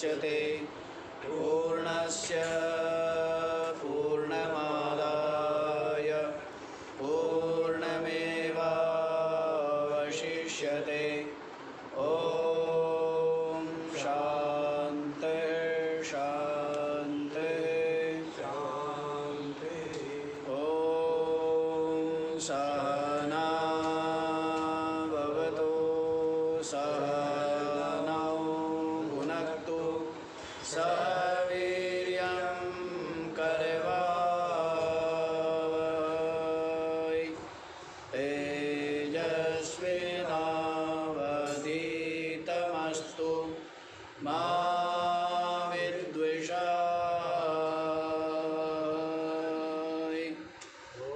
मुदच्यते पूर्णस्य पूर्णमादाय पूर्णमेवावशिष्यते। ॐ शान्ति शान्ति शान्ति। ॐ सहना भवतु सहनौ भुनक्तु सह वीर्यं करवावहै तेजस्विनावधीतमस्तु मा विद्विषावहै।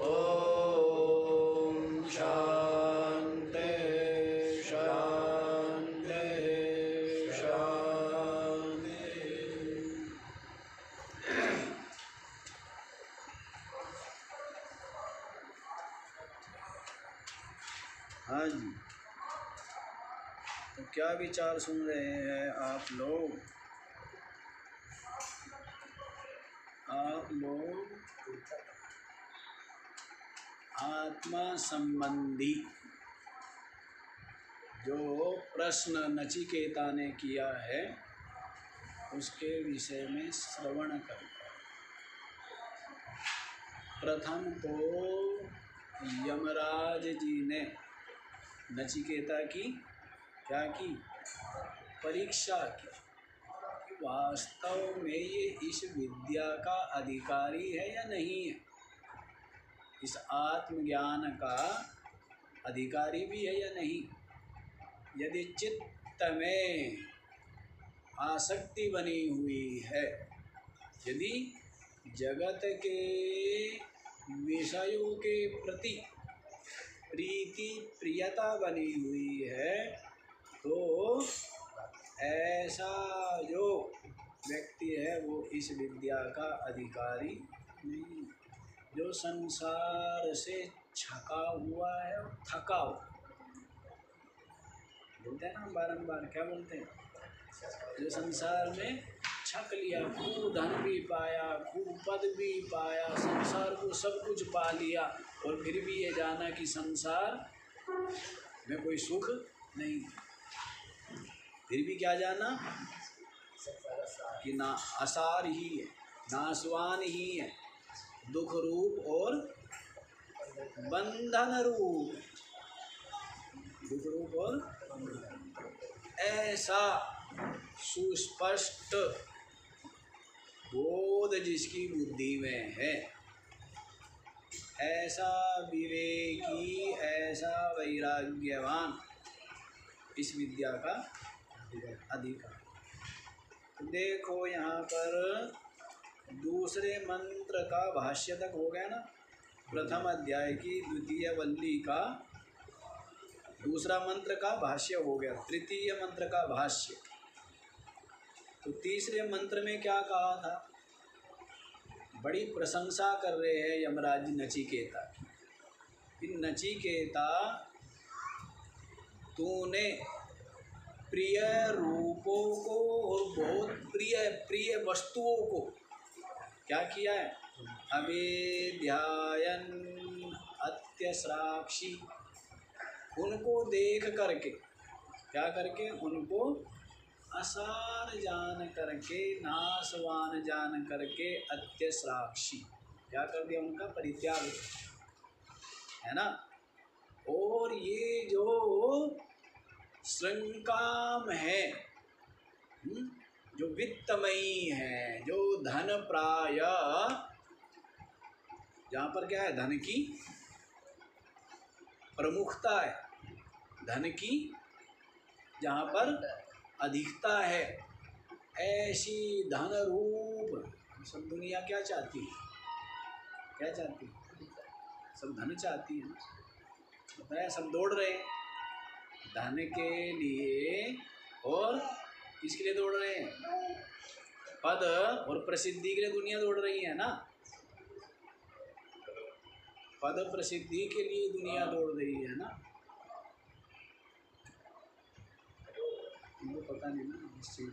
ॐ शान्ति शान्ति शान्ति। हाँ जी, तो क्या विचार सुन रहे हैं आप लोग? आत्मा संबंधी जो प्रश्न नचिकेता ने किया है उसके विषय में श्रवण करें। प्रथम तो यमराज जी ने नचिकेता की क्या की? परीक्षा की। वास्तव में ये इस विद्या का अधिकारी है या नहीं है, इस आत्मज्ञान का अधिकारी भी है या नहीं। यदि चित्त में आसक्ति बनी हुई है, यदि जगत के विषयों के प्रति प्रीति प्रियता बनी हुई है, तो ऐसा जो व्यक्ति है वो इस विद्या का अधिकारी नहीं। जो संसार से छका हुआ है और थका हुआ, बोलते हैं ना बारंबार, क्या बोलते हैं? जो संसार में छक लिया, खूब धन भी पाया, खूब पद भी पाया, संसार को सब कुछ पा लिया, और फिर भी ये जाना कि संसार में कोई सुख नहीं। फिर भी क्या जाना कि ना आसार ही है, नासवान ही है, दुख रूप और बंधन रूप, दुख रूप और ऐसा सुस्पष्ट बोध जिसकी बुद्धि में है, ऐसा विवेकी, ऐसा वैराग्यवान इस विद्या का अधिकार। देखो यहाँ पर दूसरे मंत्र का भाष्य तक हो गया ना। प्रथम अध्याय की द्वितीय वल्ली का दूसरा मंत्र का भाष्य हो गया, तृतीय मंत्र का भाष्य। तो तीसरे मंत्र में क्या कहा था? बड़ी प्रशंसा कर रहे हैं यमराज नचिकेता की। नचिकेता, तूने प्रिय रूपों को और बहुत प्रिय प्रिय वस्तुओं को क्या किया है? अवेध्यायन अत्यस्राक्षी, उनको देख करके, क्या करके? उनको असार जान करके, नासवान जान करके, अत्यस्राक्षी, क्या कर दिया? उनका परित्याग है ना। और ये जो श्रृंकाम है, जो वित्तमयी है, जो धन प्राय, जहाँ पर क्या है? धन की प्रमुखता है, धन की जहाँ पर अधिकता है, ऐसी धन रूप सब दुनिया क्या चाहती है? क्या चाहती है? सब धन चाहती है। बताया, सब दौड़ रहे हैं धन के लिए। और किसके लिए दौड़ रहे हैं? पद और प्रसिद्धि के लिए दुनिया दौड़ रही है ना। पद प्रसिद्धि के लिए दुनिया दौड़ रही है ना। मुझे पता नहीं ना इस चीज।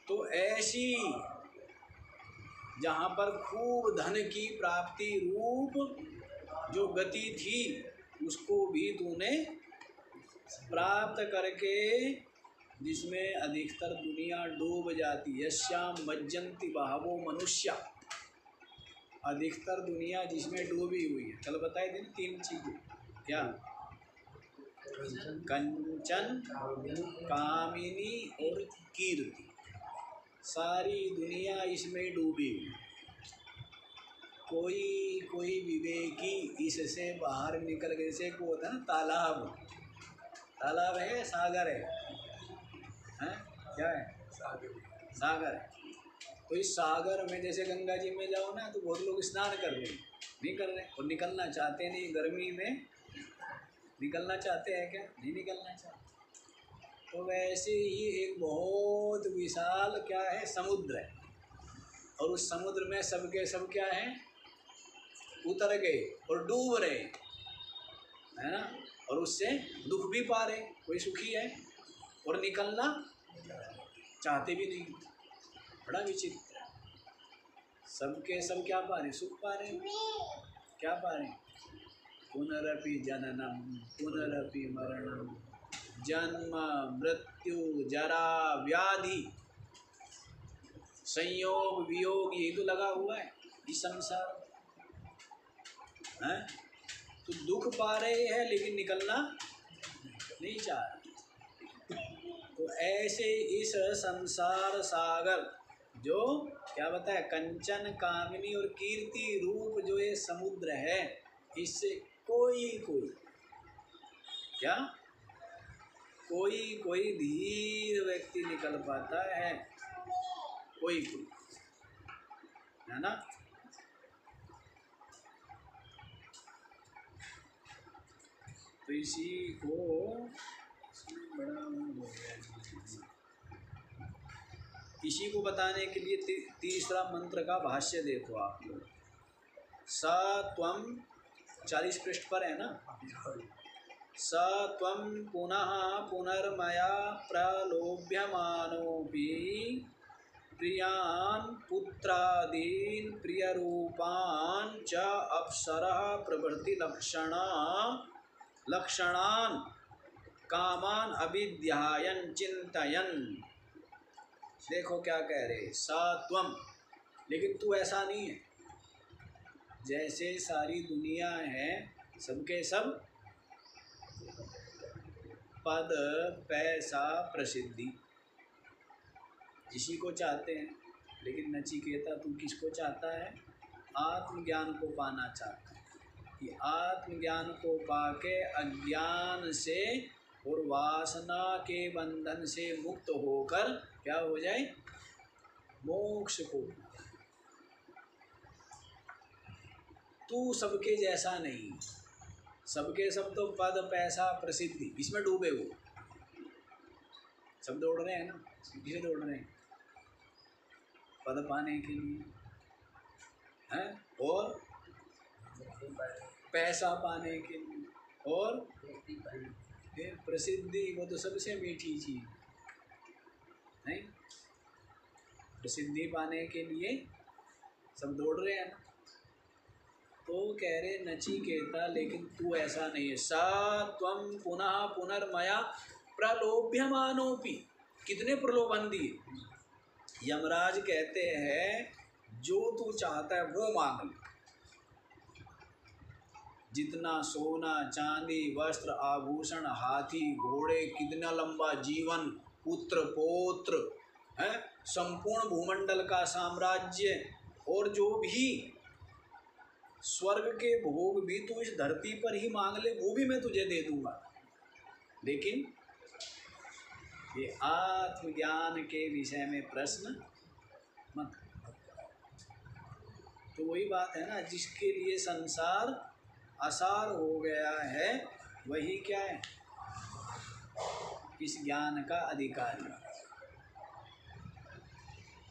तो ऐसी जहाँ पर खूब धन की प्राप्ति रूप जो गति थी उसको भी तूने प्राप्त करके, जिसमें अधिकतर दुनिया डूब जाती है। यस्याम मज्जन्ति बहवो मनुष्य, अधिकतर दुनिया जिसमें डूबी हुई है। कल बताए थे 3 चीजें, क्या? कंचन, कामिनी और कीर्ति। सारी दुनिया इसमें डूबी हुई। कोई विवेकी इससे बाहर निकल गए। जैसे को होता है ना तालाब, तालाब है सागर है, हैं? क्या है? सागर है। तो इस सागर में जैसे गंगा जी में जाओ ना तो बहुत लोग स्नान कर रहे हैं, नहीं कर रहे और निकलना चाहते नहीं। गर्मी में निकलना चाहते हैं क्या? नहीं निकलना चाहते। तो वैसे ही एक बहुत विशाल क्या है? समुद्र है। और उस समुद्र में सबके सब क्या है? उतर गए और डूब रहे, है ना? और उससे दुख भी पा रहे, कोई सुखी है और निकलना चाहते भी नहीं। बड़ा विचित्र है। सबके सब क्या पा रहे? सुख पा रहे। क्या पा रहे? पुनरपि जननम पुनरपि मरणम जन्म मृत्यु जरा व्याधि संयोग वियोग, ये तो लगा हुआ है इस संसार है। तो दुख पा रहे हैं लेकिन निकलना नहीं चाह रहे। तो ऐसे इस संसार सागर जो क्या बताया, कंचन कामिनी और कीर्ति रूप जो ये समुद्र है, इससे कोई क्या कोई धीर व्यक्ति निकल पाता है, कोई है ना। तो इसी को बड़ा हो गया। इसी को बताने के लिए तीसरा मंत्र का भाष्य देखो आप लोग। स त्वं 40 पृष्ठ पर है ना। स त्वं पुनः पुनर्मया प्रलोभ्यमानोऽपि प्रियान् पुत्रादीन् प्रियरूपान् च अप्सरः प्रभृति लक्षणान् कामान् अभिध्यायन् चिन्तयन्। देखो क्या कह रहे, सा त्वम, लेकिन तू ऐसा नहीं है। जैसे सारी दुनिया है, सबके सब पद पैसा प्रसिद्धि इसी को चाहते हैं। लेकिन नचिकेता तू किसको चाहता है? आत्मज्ञान को पाना चाहता है कि आत्मज्ञान को पाके अज्ञान से और वासना के बंधन से मुक्त होकर क्या हो जाए? मोक्ष को। तू सबके जैसा नहीं, सबके सब तो पद पैसा प्रसिद्धि इसमें डूबे हुए सब दौड़ रहे हैं ना। किसे दौड़ रहे हैं? पद पाने के लिए हैं, और पैसा पाने के लिए, और प्रसिद्धि, वो तो सबसे मीठी चीज नहीं। प्रसिद्धि पाने के लिए सब दौड़ रहे हैं ना। तो कह रहे नचिकेता, लेकिन तू ऐसा नहीं है। सा त्वं पुनः पुनर्मया प्रलोभ्यमानोऽपि, कितने प्रलोभन दिए। यमराज कहते हैं जो तू चाहता है वो मांग ले। जितना सोना चांदी वस्त्र आभूषण हाथी घोड़े, कितना लंबा जीवन, पुत्र पौत्र है, संपूर्ण भूमंडल का साम्राज्य, और जो भी स्वर्ग के भोग भी तू इस धरती पर ही मांग ले, वो भी मैं तुझे दे दूंगा। लेकिन ये आत्मज्ञान के विषय में प्रश्न मत। तो वही बात है ना, जिसके लिए संसार आसार हो गया है वही क्या है? इस ज्ञान का अधिकारी।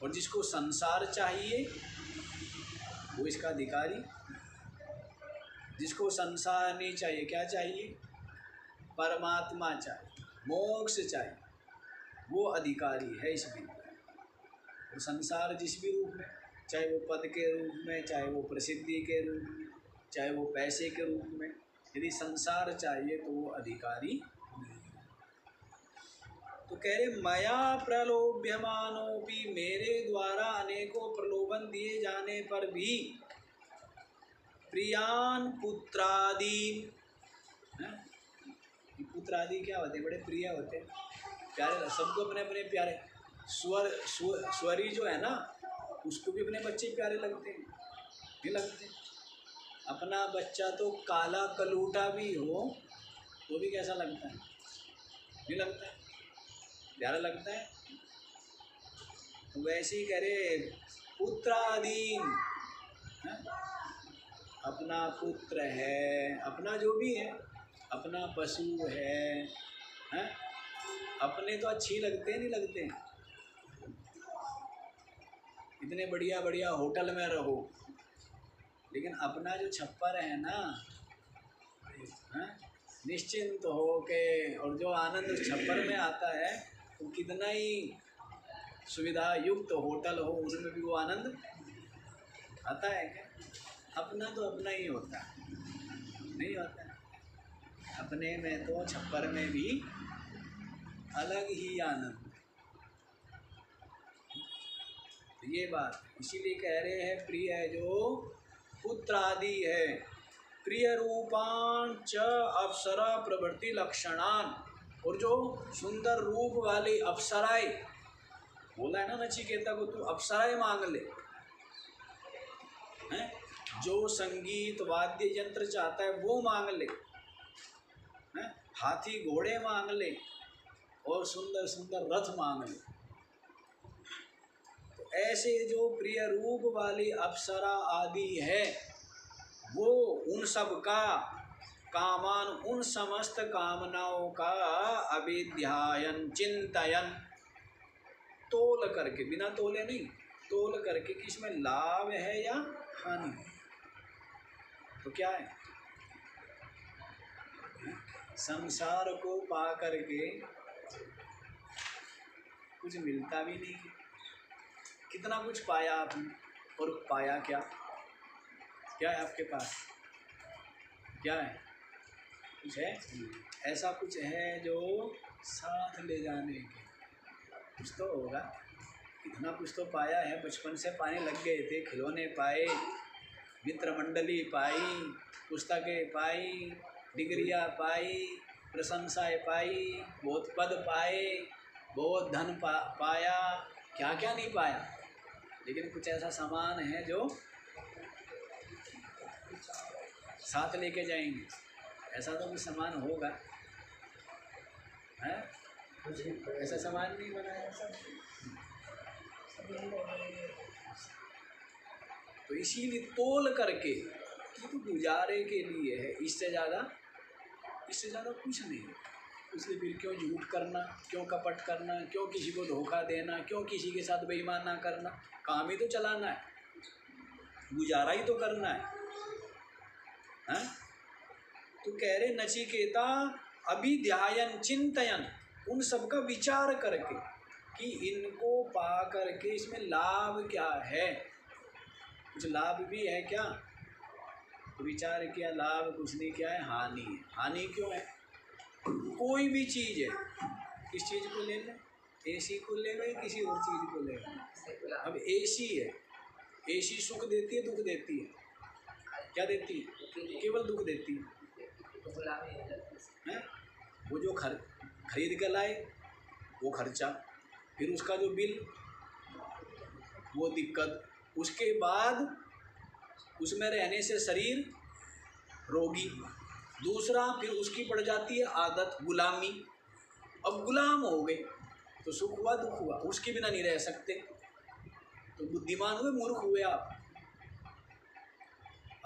और जिसको संसार चाहिए वो इसका अधिकारी। जिसको संसार नहीं चाहिए, क्या चाहिए? परमात्मा चाहिए, मोक्ष चाहिए, वो अधिकारी है इस विद्या। और संसार जिस भी रूप में, चाहे वो पद के रूप में, चाहे वो प्रसिद्धि के रूप में, चाहे वो पैसे के रूप में, यदि संसार चाहिए तो वो अधिकारी नहीं। तो कह रहे मया प्रलोभ्यमानोपि, मेरे द्वारा अनेकों प्रलोभन दिए जाने पर भी प्रियान पुत्रादीन, पुत्रादि क्या होते हैं? बड़े प्रिय होते हैं, प्यारे, सबको अपने अपने प्यारे। स्वरी जो है ना, उसको भी अपने बच्चे प्यारे लगते हैं, नहीं लगते? अपना बच्चा तो काला कलूटा भी हो तो भी कैसा लगता है? नहीं लगता है? प्यारा लगता है। तो वैसे ही करे पुत्रादीन, अपना पुत्र है, अपना जो भी है, अपना पशु है, अपने तो अच्छी लगते नहीं लगते? इतने बढ़िया बढ़िया होटल में रहो, लेकिन अपना जो छप्पर है ना, निश्चिंत हो के, और जो आनंद उस छप्पर में आता है, तो कितना ही सुविधा युक्त होटल हो, उसमें भी वो आनंद आता है क्या? अपना तो अपना ही होता है, नहीं होता है? अपने में तो छप्पर में भी अलग ही आनंद। ये बात इसीलिए कह रहे हैं प्रिय है जो पुत्र आदि है, प्रिय रूपान च अप्सरा प्रवृत्ति लक्षणान, और जो सुंदर रूप वाली अप्सराएं, बोला है ना नचिकेता को, तू अप्सराएं मांग ले, हैं? जो संगीत वाद्य यंत्र चाहता है वो मांग ले, हैं? हाथी घोड़े मांग ले, और सुंदर सुंदर रथ मांग ले। तो ऐसे जो प्रिय रूप वाली अप्सरा आदि है, वो उन सब का कामान, उन समस्त कामनाओं का अभिध्यायन चिंतन, तोल करके, बिना तोले नहीं, तोल करके कि इसमें लाभ है या हानि। तो क्या है? संसार को पा करके कुछ मिलता भी नहीं है। कितना कुछ पाया आपने, और पाया क्या? क्या है आपके पास? क्या है? कुछ है? ऐसा कुछ है जो साथ ले जाने के, कुछ तो होगा। इतना कुछ तो पाया है, बचपन से पाने लग गए थे, खिलौने पाए, मित्र मंडली पाई, पुस्तकें पाई, डिग्रियाँ पाई, प्रशंसाएं पाई, बहुत पद पाए, बहुत धन पाया, क्या क्या नहीं पाया। लेकिन कुछ ऐसा सामान है जो साथ लेके जाएंगे, ऐसा तो कुछ सामान होगा, है? ऐसा सामान नहीं बनाया सब। तो इसीलिए तोल करके कि तो गुजारे के लिए है, इससे ज़्यादा कुछ नहीं है। इसलिए फिर क्यों झूठ करना, क्यों कपट करना, क्यों किसी को धोखा देना, क्यों किसी के साथ बेईमाना करना? काम ही तो चलाना है, गुजारा ही तो करना है, हैं? तो कह रहे नचिकेता अभिध्यायन चिंतन, उन सब का विचार करके कि इनको पा करके इसमें लाभ क्या है, कुछ लाभ भी है क्या? तो विचार किया, लाभ कुछ नहीं, क्या है? हानि है। हानि क्यों है? कोई भी चीज़ है, किस चीज़ को ले लें? एसी को ले लें, किसी और चीज़ को ले लें। अब एसी है, एसी सुख देती है, दुख देती है? क्या देती है? केवल दुख देती है। वो जो खरीद कर लाए वो खर्चा, फिर उसका जो बिल वो दिक्कत, उसके बाद उसमें रहने से शरीर रोगी, दूसरा फिर उसकी पड़ जाती है आदत, गुलामी। अब गुलाम हो गए तो सुख हुआ दुख हुआ, उसके बिना नहीं रह सकते। तो बुद्धिमान हुए मूर्ख हुए आप।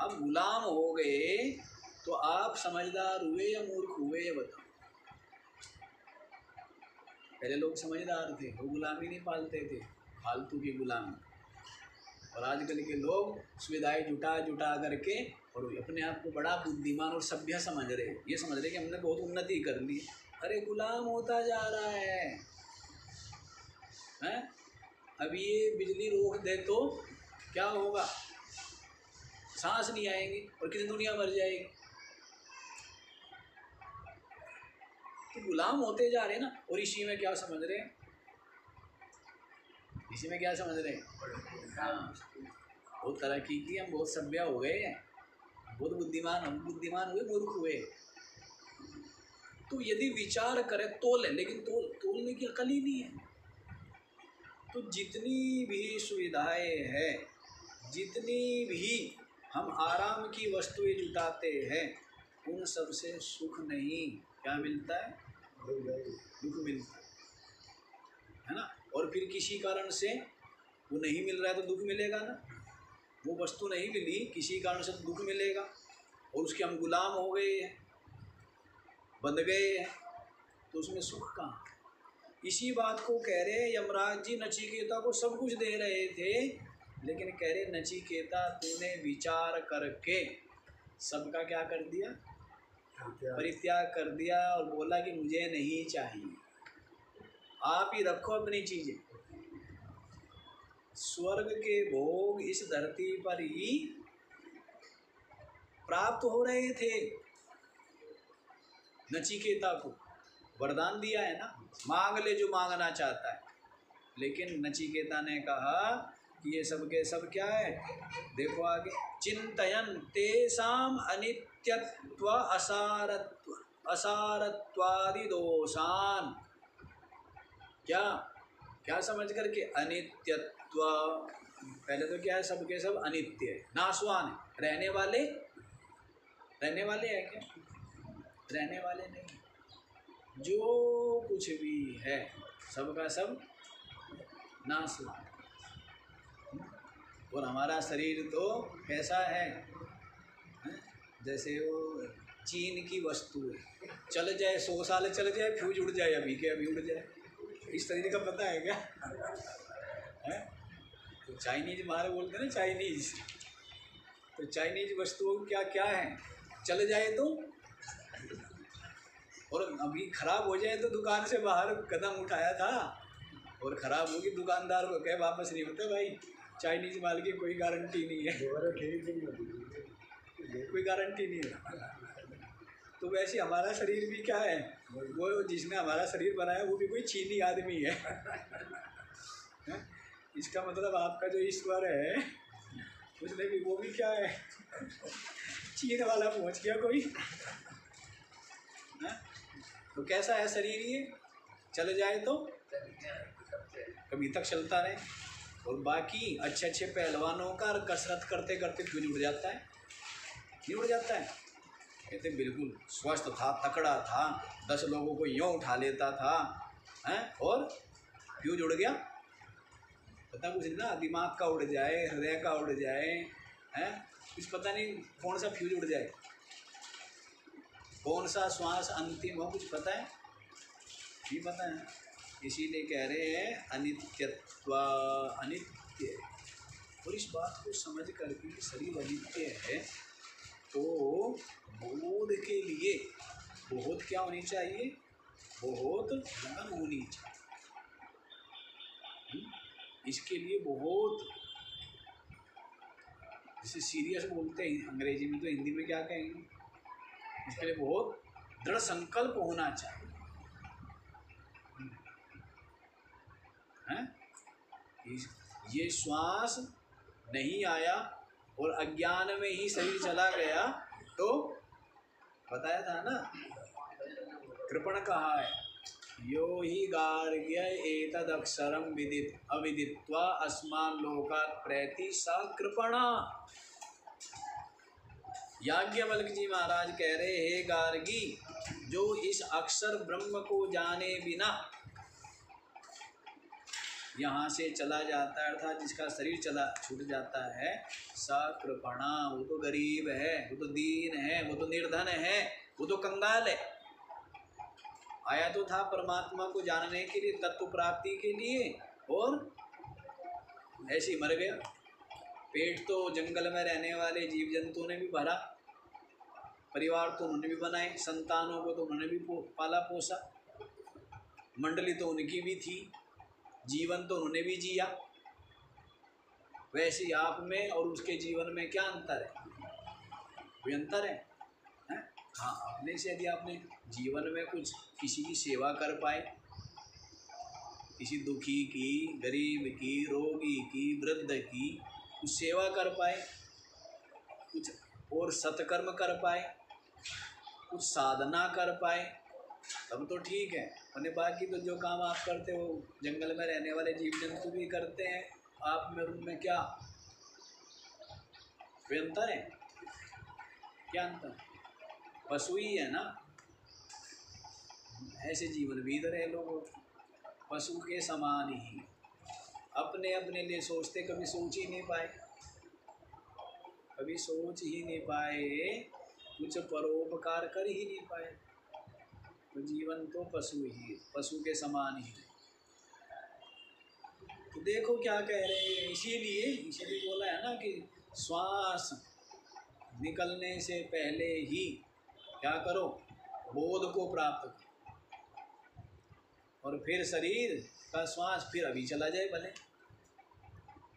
अब गुलाम हो गए तो आप समझदार हुए या मूर्ख हुए, ये बताओ। पहले लोग समझदार थे, वो गुलामी नहीं पालते थे, फालतू की गुलामी। और आजकल के लोग सुविधाएं जुटा करके और अपने आप को बड़ा बुद्धिमान और सभ्य समझ रहे, ये समझ रहे कि हमने बहुत उन्नति कर ली। अरे गुलाम होता जा रहा है, हैं? अब ये बिजली रोक दे तो क्या होगा? सांस नहीं आएंगे और कितनी दुनिया मर जाएगी। तो गुलाम होते जा रहे हैं ना। और इसी में क्या समझ रहे हैं? इसी में क्या समझ रहे हैं? हाँ, बहुत तरक्की की, हम बहुत सभ्य हो गए हैं, बहुत बुद्धिमान, हम बुद्धिमान हुए, मूर्ख हुए। तो यदि विचार करें तोल है, लेकिन तोलने की अकल ही नहीं है। तो जितनी भी सुविधाएं हैं, जितनी भी हम आराम की वस्तुएं जुटाते हैं, उन सब से सुख नहीं, क्या मिलता है? दुख मिलता है ना। और फिर किसी कारण से वो नहीं मिल रहा है तो दुख मिलेगा ना। वो वस्तु नहीं मिली, किसी कारण से दुख मिलेगा, और उसके हम गुलाम हो गए हैं, बंध गए हैं, तो उसमें सुख कहाँ? इसी बात को कह रहे यमराज जी नचिकेता को सब कुछ दे रहे थे, लेकिन कह रहे नचिकेता तूने विचार करके सबका क्या कर दिया? परित्याग कर दिया और बोला कि मुझे नहीं चाहिए, आप ही रखो अपनी चीजें। स्वर्ग के भोग इस धरती पर ही प्राप्त हो रहे थे। नचिकेता को वरदान दिया है ना, मांग ले जो मांगना चाहता है। लेकिन नचिकेता ने कहा कि ये सब के सब क्या है? देखो आगे, चिंतयन तेषाम अनित्यत्व असारत्वादि दोषान। क्या समझ करके? अनित्यत्व। पहले तो क्या है? सबके सब अनित्य है, नाशवान है। रहने वाले हैं क्या? रहने वाले नहीं। जो कुछ भी है सबका सब नाशवान। और हमारा शरीर तो कैसा है? जैसे वो चीन की वस्तु है, चल जाए 100 साल चल जाए, फ्यूज उड़ जाए, अभी के अभी उड़ जाए। इस तरीके का पता है क्या? है? तो चाइनीज मारे बोलते हैं ना, चाइनीज। तो चाइनीज वस्तुओं क्या क्या है? चल जाए तो, और अभी खराब हो जाए तो दुकान से बाहर कदम उठाया था और खराब होगी, दुकानदार को कहे वापस नहीं होते भाई, चाइनीज माल की कोई गारंटी नहीं है, कोई गारंटी नहीं है। तो वैसे हमारा शरीर भी क्या है? वो जिसने हमारा शरीर बनाया वो भी कोई चीनी आदमी है। इसका मतलब आपका जो ईश्वर है उसने भी, वो भी क्या है? चीन वाला पहुंच गया कोई। तो कैसा है शरीर ये? चल जाए तो कभी तक चलता रहे, और बाकी अच्छे अच्छे पहलवानों का कसरत करते करते फ्यूज उड़ जाता है, नहीं उड़ जाता है? कहते बिल्कुल स्वस्थ था, तकड़ा था, 10 लोगों को यूँ उठा लेता था, हैं? और फ्यूज उड़ गया। पता कुछ नहीं ना, दिमाग का उड़ जाए, हृदय का उड़ जाए, हैं? कुछ पता नहीं कौन सा फ्यूज उड़ जाए, कौन सा श्वास अंतिम हो, कुछ पता है? नहीं पता है। इसीलिए कह रहे हैं अनित्यत्व, अनित्य। और इस बात को समझ करके शरीर अनित्य है, तो बोध के लिए बहुत क्या होनी चाहिए? बहुत लगन होनी चाहिए। इसके लिए बहुत, जैसे सीरियस बोलते हैं अंग्रेजी में, तो हिंदी में क्या कहेंगे? इसके लिए बहुत दृढ़ संकल्प होना चाहिए। हैं? ये श्वास नहीं आया और अज्ञान में ही शरीर चला गया, तो बताया था ना, कृपण कहा है, यो ही गार्ग्य एतद अक्षरम विदित अविदित्वा अस्मान लोकात् प्रैति सा कृपणा। याज्ञवल्क्य जी महाराज कह रहे, हे गार्गी, जो इस अक्षर ब्रह्म को जाने बिना यहाँ से चला जाता है, अर्थात जिसका शरीर छूट जाता है, सा कृपणा, वो तो गरीब है, वो तो दीन है, वो तो निर्धन है, वो तो कंगाल है। आया तो था परमात्मा को जानने के लिए, तत्व प्राप्ति के लिए, और ऐसे ही मर गया। पेट तो जंगल में रहने वाले जीव जंतुओं ने भी भरा, परिवार तो उन्होंने भी बनाए, संतानों को तो उन्होंने भी पाला पोसा, मंडली तो उनकी भी थी, जीवन तो उन्होंने भी जिया, वैसे ही आप में और उसके जीवन में क्या अंतर है? कोई अंतर है? हाँ, अपने से यदि आपने जीवन में कुछ किसी की सेवा कर पाए, किसी दुखी की, गरीब की, रोगी की, वृद्ध की कुछ सेवा कर पाए, कुछ और सत्कर्म कर पाए, कुछ साधना कर पाए, तब तो ठीक है। और बाकी तो जो काम आप करते हो जंगल में रहने वाले जीव जंतु भी करते हैं, आप में उनमें क्या कोई अंतर है? क्या अंतर? पशु ही है ना। ऐसे जीवन भी इधर है, लोग पशु के समान ही अपने अपने लिए सोचते, कभी सोच ही नहीं पाए, कभी सोच ही नहीं पाए, कुछ परोपकार कर ही नहीं पाए, तो जीवन तो पशु के समान ही है। तो देखो क्या कह रहे हैं, इसीलिए बोला है ना कि श्वास निकलने से पहले ही क्या करो, बोध को प्राप्त करो, और फिर शरीर का श्वास फिर अभी चला जाए भले।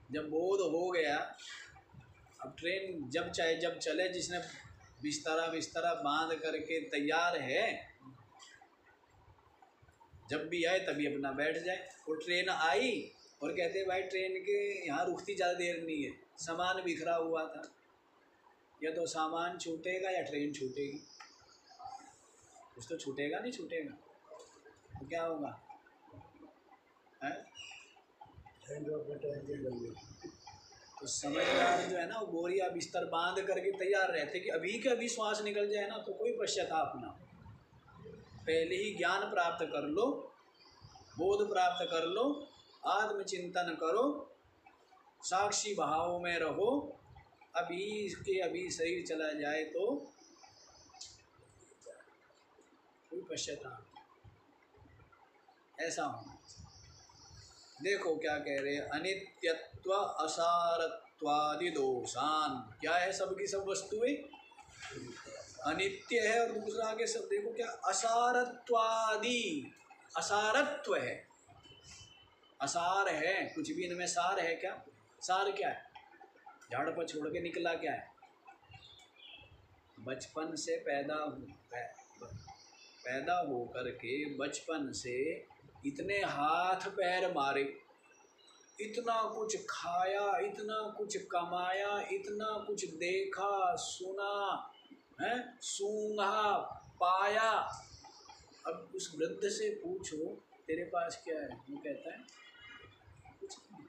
जब बोध हो गया, अब ट्रेन जब चाहे जब चले, जिसने बिस्तरा बांध करके तैयार है, जब भी आए तभी अपना बैठ जाए। वो ट्रेन आई और कहते भाई ट्रेन के यहाँ रुकती ज़्यादा देर नहीं है, सामान बिखरा हुआ था, या तो सामान छूटेगा या ट्रेन छूटेगी, कुछ तो छूटेगा नहीं छूटेगा, तो क्या होगा? तो समझदार जो है ना, वो बोरिया बिस्तर बांध करके तैयार रहते कि अभी के अभी श्वास निकल जाए ना तो कोई पश्चाताप ना, पहले ही ज्ञान प्राप्त कर लो, बोध प्राप्त कर लो, आत्मचिंतन करो, साक्षी भाव में रहो, अभी के अभी शरीर चला जाए तो कोई पश्चाताप, ऐसा होना। देखो क्या कह रहे हैं, अनित्यत्व असारत्वादि दोषान। क्या है? सबकी सब वस्तुएं अनित्य है, और दूसरा आगे सब देखो क्या, असारत्वादि, असारत्व है, असार है, कुछ भी इनमें सार है क्या? सार क्या है? झाड़ पर छोड़ के निकला क्या है? बचपन से पैदा हो करके बचपन से इतने हाथ पैर मारे, इतना कुछ खाया, इतना कुछ कमाया, इतना कुछ देखा सुना है, सूंघा पाया। अब उस वृद्ध से पूछो तेरे पास क्या है, वो कहता है कुछ नहीं,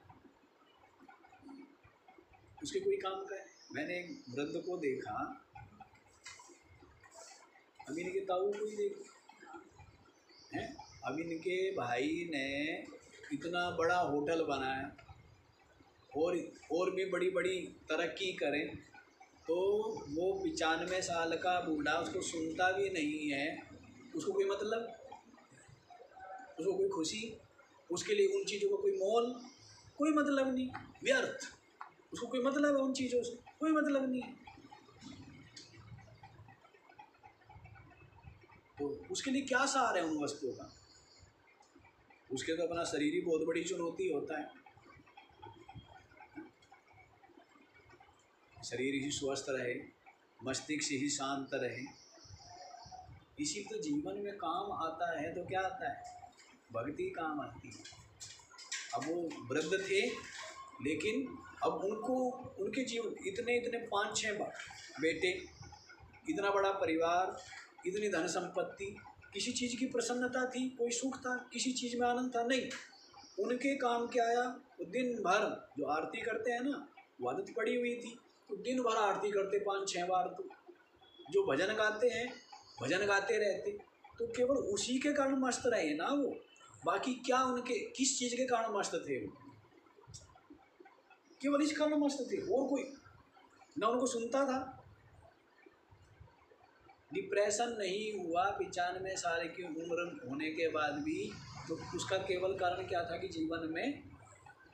उसके कोई काम का है। मैंने एक वृद्ध को देखा, अभी इनके ताऊ को ही देखा है, अब इनके भाई ने इतना बड़ा होटल बनाया और भी बड़ी बड़ी तरक्की करें, तो वो 95 साल का बूढ़ा उसको सुनता भी नहीं है, उसको कोई मतलब, उसको कोई खुशी, उसके लिए उन चीज़ों का कोई मोल, कोई मतलब नहीं, व्यर्थ, उसको कोई मतलब है उन चीज़ों से, कोई मतलब नहीं है। तो उसके लिए क्या सार है उन वस्तुओं का? उसके तो अपना शरीर ही बहुत बड़ी चुनौती होता है, शरीर ही स्वस्थ रहे, मस्तिष्क ही शांत रहे, इसी तो जीवन में काम आता है। तो क्या आता है? भक्ति काम आती है। अब वो वृद्ध थे, लेकिन अब उनको उनके जीवन इतने 5-6 बेटे, इतना बड़ा परिवार, इतनी धन संपत्ति, किसी चीज़ की प्रसन्नता थी, कोई सुख था, किसी चीज़ में आनंद था? नहीं। उनके काम क्या आया? वो दिन भर जो आरती करते हैं ना, वो आदत पड़ी हुई थी, तो दिन भर आरती करते 5-6 बार। तो जो भजन गाते हैं, भजन गाते रहते, तो केवल उसी के कारण मस्त रहे ना वो, बाकी क्या उनके किस चीज़ के कारण मस्त थे? वो केवल इस कारण मस्त थे, और कोई ना उनको सुनता था। डिप्रेशन नहीं हुआ 95 साल की उम्र होने के बाद भी, तो उसका केवल कारण क्या था कि जीवन में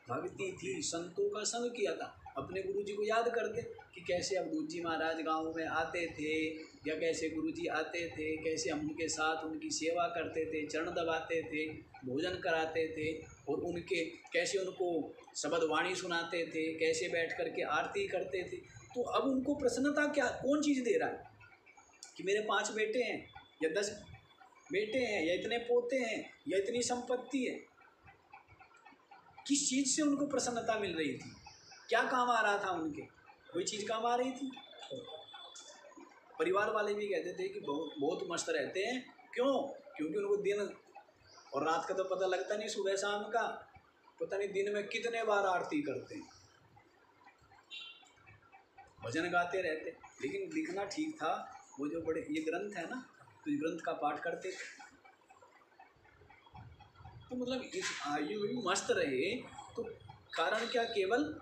भक्ति थी, संतों का संग किया था। अपने गुरुजी को याद करते कि कैसे अवधूत जी महाराज गांव में आते थे, या कैसे गुरुजी आते थे, कैसे हम उनके साथ उनकी सेवा करते थे, चरण दबाते थे, भोजन कराते थे, और उनके कैसे उनको शब्द वाणी सुनाते थे, कैसे बैठ करके आरती करते थे। तो अब उनको प्रसन्नता क्या, कौन चीज़ दे रहा है कि मेरे 5 बेटे हैं या 10 बेटे हैं या इतने पोते हैं या इतनी संपत्ति है? किस चीज़ से उनको प्रसन्नता मिल रही थी? क्या काम आ रहा था उनके? कोई चीज़ काम आ रही थी? परिवार वाले भी कहते थे कि बहुत मस्त रहते हैं। क्यों? क्योंकि उनको दिन और रात का तो पता लगता नहीं, सुबह शाम का पता नहीं दिन में कितने बार आरती करते हैं, भजन गाते रहते। लेकिन लिखना ठीक था, वो जो बड़े ये ग्रंथ है ना, तो इस ग्रंथ का पाठ करते थे। तो मतलब इस आयु में मस्त रहे तो कारण क्या? केवल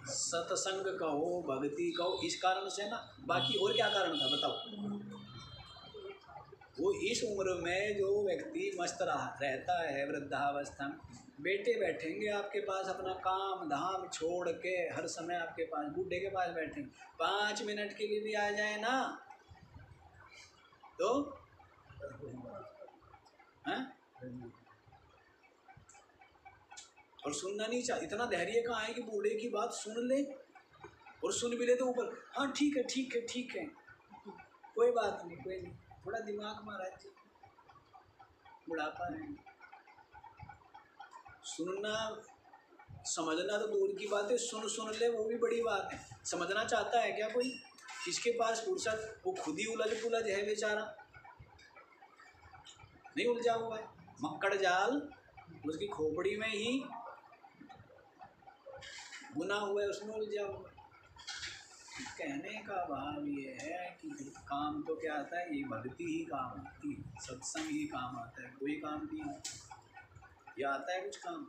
सत्संग कहो, भक्ति कहो, इस कारण से ना। बाकी और क्या कारण था बताओ? वो इस उम्र में जो व्यक्ति मस्त रहता है वृद्धावस्था में, बेटे बैठेंगे आपके पास अपना काम धाम छोड़ के, हर समय आपके पास, बूढ़े के पास बैठेंगे, 5 मिनट के लिए भी आ जाए ना तो हैं? और सुनना नहीं चाह, इतना धैर्य कहाँ है कि बूढ़े की बात सुन ले, और सुन भी ले तो ऊपर हाँ ठीक है ठीक है ठीक है, कोई बात नहीं कोई नहीं, थोड़ा दिमाग में रहती, बुढ़ापा है। सुनना समझना तो दूर की बात है, सुन ले वो भी बड़ी बात है। समझना चाहता है क्या कोई? किसके पास फुर्सत? वो खुद ही उलझ पुलझ है बेचारा, नहीं उलझा हुआ है, मक्कड़ जाल उसकी खोपड़ी में ही बुना हुआ है, उसमें उलझा हुआ है। कहने का भाव ये है कि काम तो क्या आता है, ये भक्ति ही काम आती है, सत्संग ही काम आता है, कोई काम नहीं आता। या आता है कुछ काम?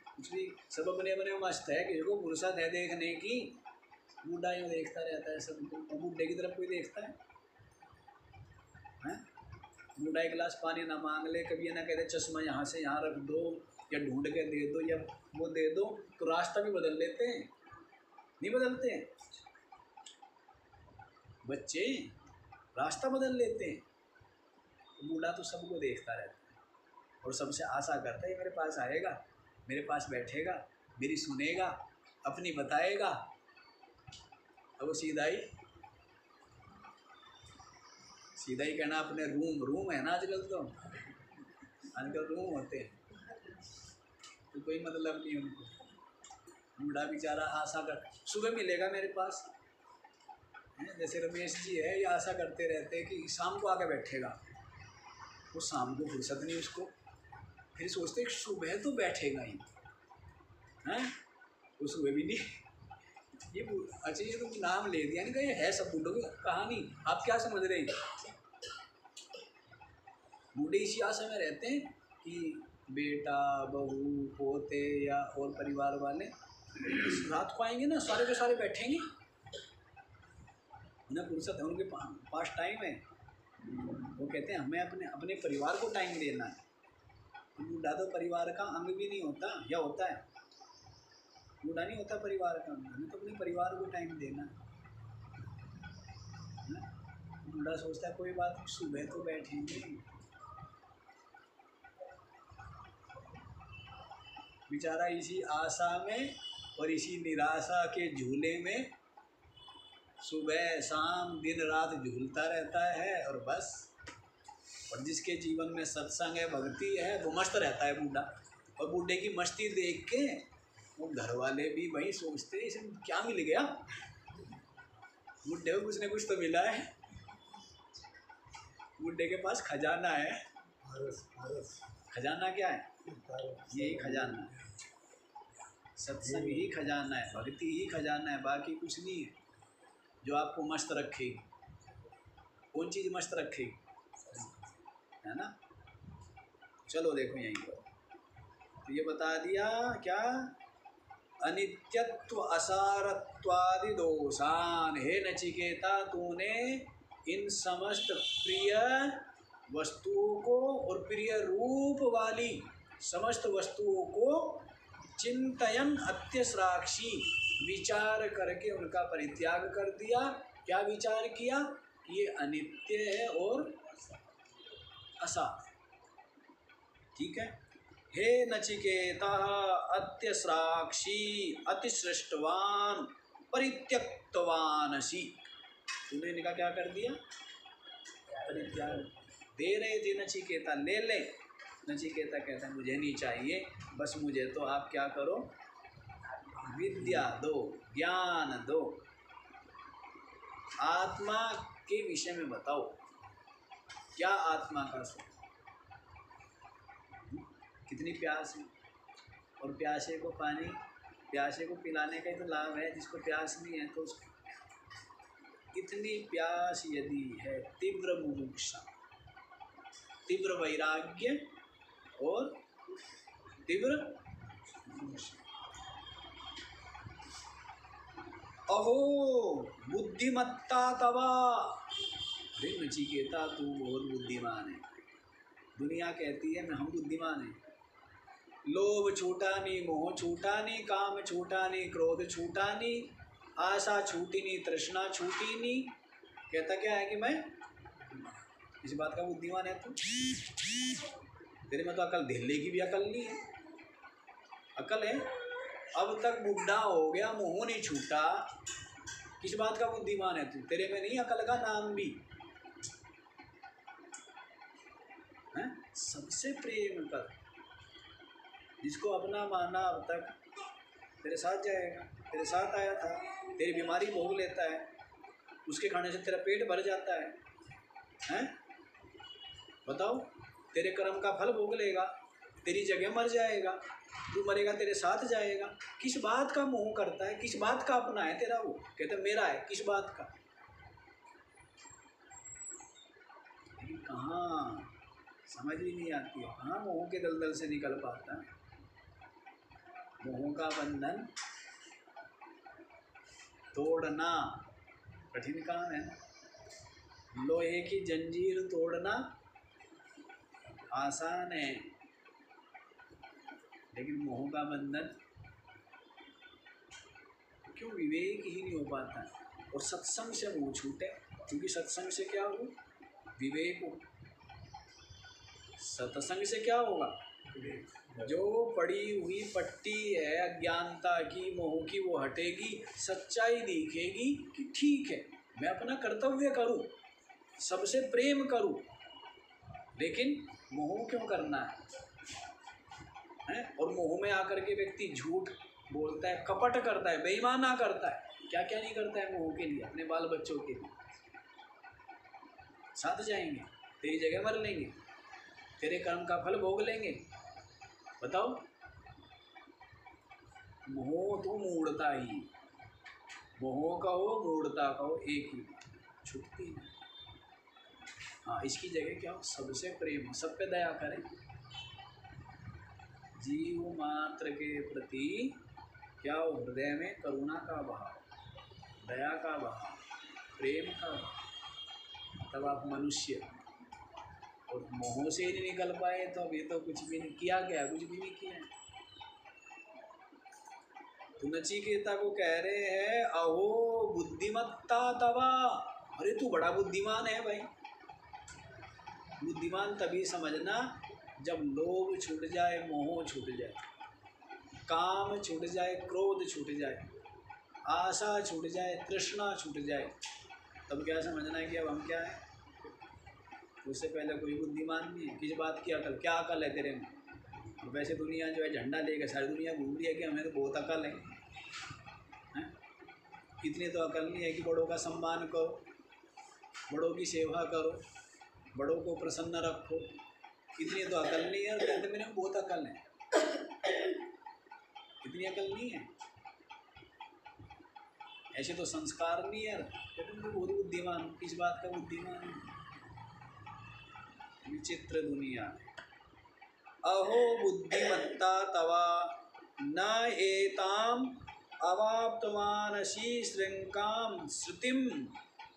कुछ भी, सब अपने अपने मस्त है। किसी को फुर्सत है देखने की? बूढ़ा यूँ देखता रहता है सबको, बूढ़े की तरफ कोई देखता है? बूढ़ा 1 गिलास पानी ना मांग ले, कभी ना कहते चश्मा यहाँ से यहाँ रख दो या ढूंढ के दे दो या वो दे दो, तो रास्ता भी बदल लेते हैं, नहीं बदलते हैं? बच्चे रास्ता बदल लेते हैं। बूढ़ा तो सबको देखता रहता है और सबसे आशा करता है मेरे पास आएगा, मेरे पास बैठेगा, मेरी सुनेगा, अपनी बताएगा। अब वो सीधा ही कहना अपने रूम है ना आजकल, तो आजकल रूम होते हैं, तो कोई मतलब नहीं उनको। बूढ़ा बेचारा आशा कर, सुबह मिलेगा मेरे पास, जैसे रमेश जी है, ये आशा करते रहते हैं कि शाम को आके बैठेगा। वो शाम को फुर्सत नहीं उसको, फिर सोचते हैं सुबह तो बैठेगा ही, हैं? वो सुबह भी नहीं। ये अच्छा ये तो नाम ले दिया, नहीं कहा ये है सब बूढ़ों की कहानी, आप क्या समझ रहे हैं? बूढ़े इसी आशा में रहते हैं कि बेटा बहू पोते या और परिवार वाले रात को आएंगे ना, सारे के सारे बैठेंगे, उन्हें फुर्सत है, उनके पास टाइम है। वो कहते हैं हमें अपने परिवार को टाइम देना है। बूढ़ा तो परिवार का अंग भी नहीं होता, या होता है? बूढ़ा नहीं होता परिवार का अंग, हमें तो अपने परिवार को टाइम देना है। बूढ़ा सोचता है कोई बात नहीं, सुबह तो बैठेंगे। बेचारा इसी आशा में और इसी निराशा के झूले में सुबह शाम दिन रात झूलता रहता है, और बस। और जिसके जीवन में सत्संग है, भक्ति है, वो मस्त रहता है बूढ़ा। और बूढ़े की मस्ती देख के वो घर वाले भी भाई सोचते हैं इसे क्या मिल गया, बूढ़े को कुछ न कुछ तो मिला है, बूढ़े के पास खजाना है। खजाना क्या है? यही खजाना है, सत्संग ही खजाना है, भक्ति ही खजाना है, बाकी कुछ नहीं है जो आपको मस्त रखेगी। कौन चीज़ मस्त रखेगी, है ना? चलो देखो यहीं पर तो ये बता दिया क्या, अनित्यत्व असारत्वादि दोषान। हे नचिकेता, तूने इन समस्त प्रिय वस्तुओं को और प्रिय रूप वाली समस्त वस्तुओं को चिंतयन अत्यसराक्षी विचार करके उनका परित्याग कर दिया। क्या विचार किया? ये अनित्य है और असार, ठीक है, हे नचिकेता अत्यस्राक्षी अतिसृष्टवान परित्यक्तवानसी। तूने इनका क्या कर दिया? परित्याग। दे रहे थे नचिकेता, ले ले। नचिकेता कहता है मुझे नहीं चाहिए, बस मुझे तो आप क्या करो, विद्या दो, ज्ञान दो, आत्मा के विषय में बताओ। क्या आत्मा का सुख? कितनी प्यास है, और प्यासे को पानी, प्यासे को पिलाने का ही तो लाभ है। जिसको प्यास नहीं है तो उसको इतनी प्यास यदि है, तीव्र मुमुक्षा, तीव्र वैराग्य और तीव्र अहो बुद्धिमत्ता तवा। अरे नचिकेता तू बहुत बुद्धिमान है। दुनिया कहती है मैं हम बुद्धिमान हैं। लोभ छूटा नहीं, मोह छूटा नहीं, काम छूटा नहीं, क्रोध छूटा नहीं, आशा छूटी नहीं, तृष्णा छूटी नहीं। कहता क्या है कि मैं इस बात का बुद्धिमान है तू। तेरे में तो अकल, ढिल्ले की भी अकल नहीं है। अकल है, अब तक बुढ़ा हो गया, मोह नहीं छूटा, किस बात का बुद्धिमान है तू? तेरे में नहीं अकल का नाम भी है। सबसे प्रेम कर, जिसको अपना माना अब तक तेरे साथ जाएगा, तेरे साथ आया था, तेरी बीमारी भोग लेता है, उसके खाने से तेरा पेट भर जाता है, हैं? बताओ, तेरे कर्म का फल भोग लेगा, तेरी जगह मर जाएगा, तू मरेगा तेरे साथ जाएगा। किस बात का मोह करता है? किस बात का अपना है तेरा? वो कहते मेरा है, किस बात का? लेकिन कहाँ समझ ही नहीं आती है, कहाँ मोह के दलदल से निकल पाता है। मोह का बंधन तोड़ना कठिन काम है ना। लोहे की जंजीर तोड़ना आसान है, लेकिन मोह का बंधन क्यों विवेक ही नहीं हो पाता है। और सत्संग से मोह छूटे, क्योंकि सत्संग से क्या हो? विवेक हो। सत्संग से क्या होगा? जो पड़ी हुई पट्टी है अज्ञानता की, मोह की, वो हटेगी, सच्चाई दिखेगी कि ठीक है मैं अपना कर्तव्य करूं, सबसे प्रेम करूं, लेकिन मोह क्यों करना है? और मोह में आकर के व्यक्ति झूठ बोलता है, कपट करता है, बेईमाना करता है, क्या क्या नहीं करता है मोह के लिए, अपने बाल बच्चों के लिए। साथ जाएंगे, तेरी जगह मर लेंगे, तेरे कर्म का फल भोग लेंगे। बताओ, मोह तो मूढ़ता ही, मोह कहो मूढ़ता कहो एक ही बात, छुटती नहीं। हाँ, इसकी जगह क्या हो? सबसे प्रेम, सब पे दया करें, जीव मात्र के प्रति क्या हो? हृदय में करुणा का भाव, दया का भाव, प्रेम का भाव, तब आप मनुष्य। और मोह से ही नहीं निकल पाए तो अभी तो कुछ भी नहीं किया, क्या कुछ भी नहीं किया। तो नचिकेता को कह रहे हैं अहो बुद्धिमत्ता तवा। अरे तू बड़ा बुद्धिमान है भाई। बुद्धिमान तभी समझना जब लोभ छूट जाए, मोह छूट जाए, काम छूट जाए, क्रोध छूट जाए, आशा छूट जाए, तृष्णा छूट जाए, तब क्या समझना है कि अब हम क्या है? उससे पहले कोई बुद्धिमान नहीं है। किस बात की अकल? क्या अकल है तेरे में? और वैसे दुनिया जो है झंडा लेकर सारी दुनिया घूम रही है कि हमें तो बहुत अकल है, हैं? इतनी तो अकल नहीं है कि बड़ों का सम्मान करो, बड़ों की सेवा करो, बड़ों को प्रसन्न रखो। इतनी तो अकल नहीं है, और कहते मेरे में बहुत अकल है। इतनी अकल नहीं है, ऐसे तो संस्कार नहीं है। कहते मैं बहुत बुद्धिमान, किस बात का बुद्धिमान? विचित्र दुनिया है। अहो बुद्धिमत्ता तवा न एताम अवाप्तमानसी श्रृंकाम श्रुतिम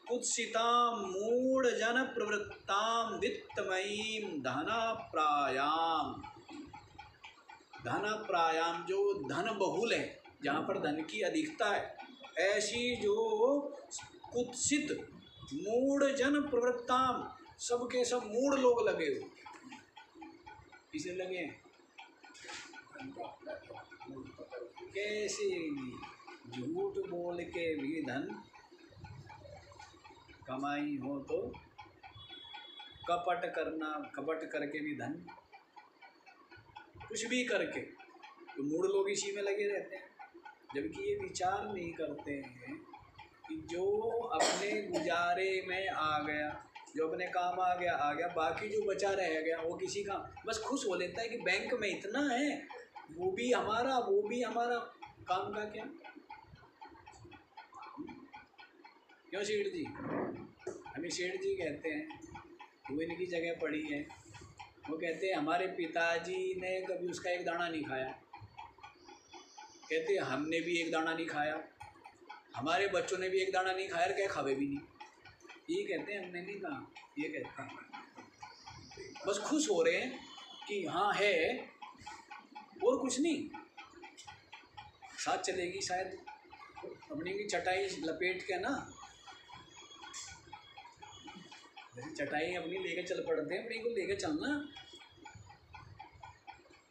कुत्सिताम मूढ़ जन प्रवृत्ताम वित्तमयीम धनप्रायाम। धनप्रायाम जो धन बहुल है, जहाँ पर धन की अधिकता है, ऐसी जो कुत्सित मूढ़ जन प्रवृत्ताम, सब के सब मूढ़ लोग लगे हुए। किसे लगे? कैसे झूठ बोल के भी धन कमाई हो तो कपट करके भी धन, कुछ भी करके तो मूढ़ लोग इसी में लगे रहते हैं, जबकि ये विचार नहीं करते हैं कि जो अपने गुजारे में आ गया, जो अपने काम आ गया, बाकी जो बचा रह गया वो किसी का बस खुश हो लेता है कि बैंक में इतना है, वो भी हमारा, काम का क्या। क्यों सेठ जी, हमें सेठ जी कहते हैं, वो इनकी जगह पड़ी है। वो कहते हैं हमारे पिताजी ने कभी उसका एक दाना नहीं खाया, कहते हमने भी एक दाना नहीं खाया, हमारे बच्चों ने भी एक दाना नहीं खाया, क्या खावे भी नहीं, ये कहते हैं, हमने नहीं कहा, ये कहते हैं। बस खुश हो रहे हैं कि हाँ है, और कुछ नहीं। साथ चलेगी शायद अपनी की चटाई लपेट के ना, जैसे चटाई अपनी लेके चल पड़ते हैं, अपनी को लेके चलना,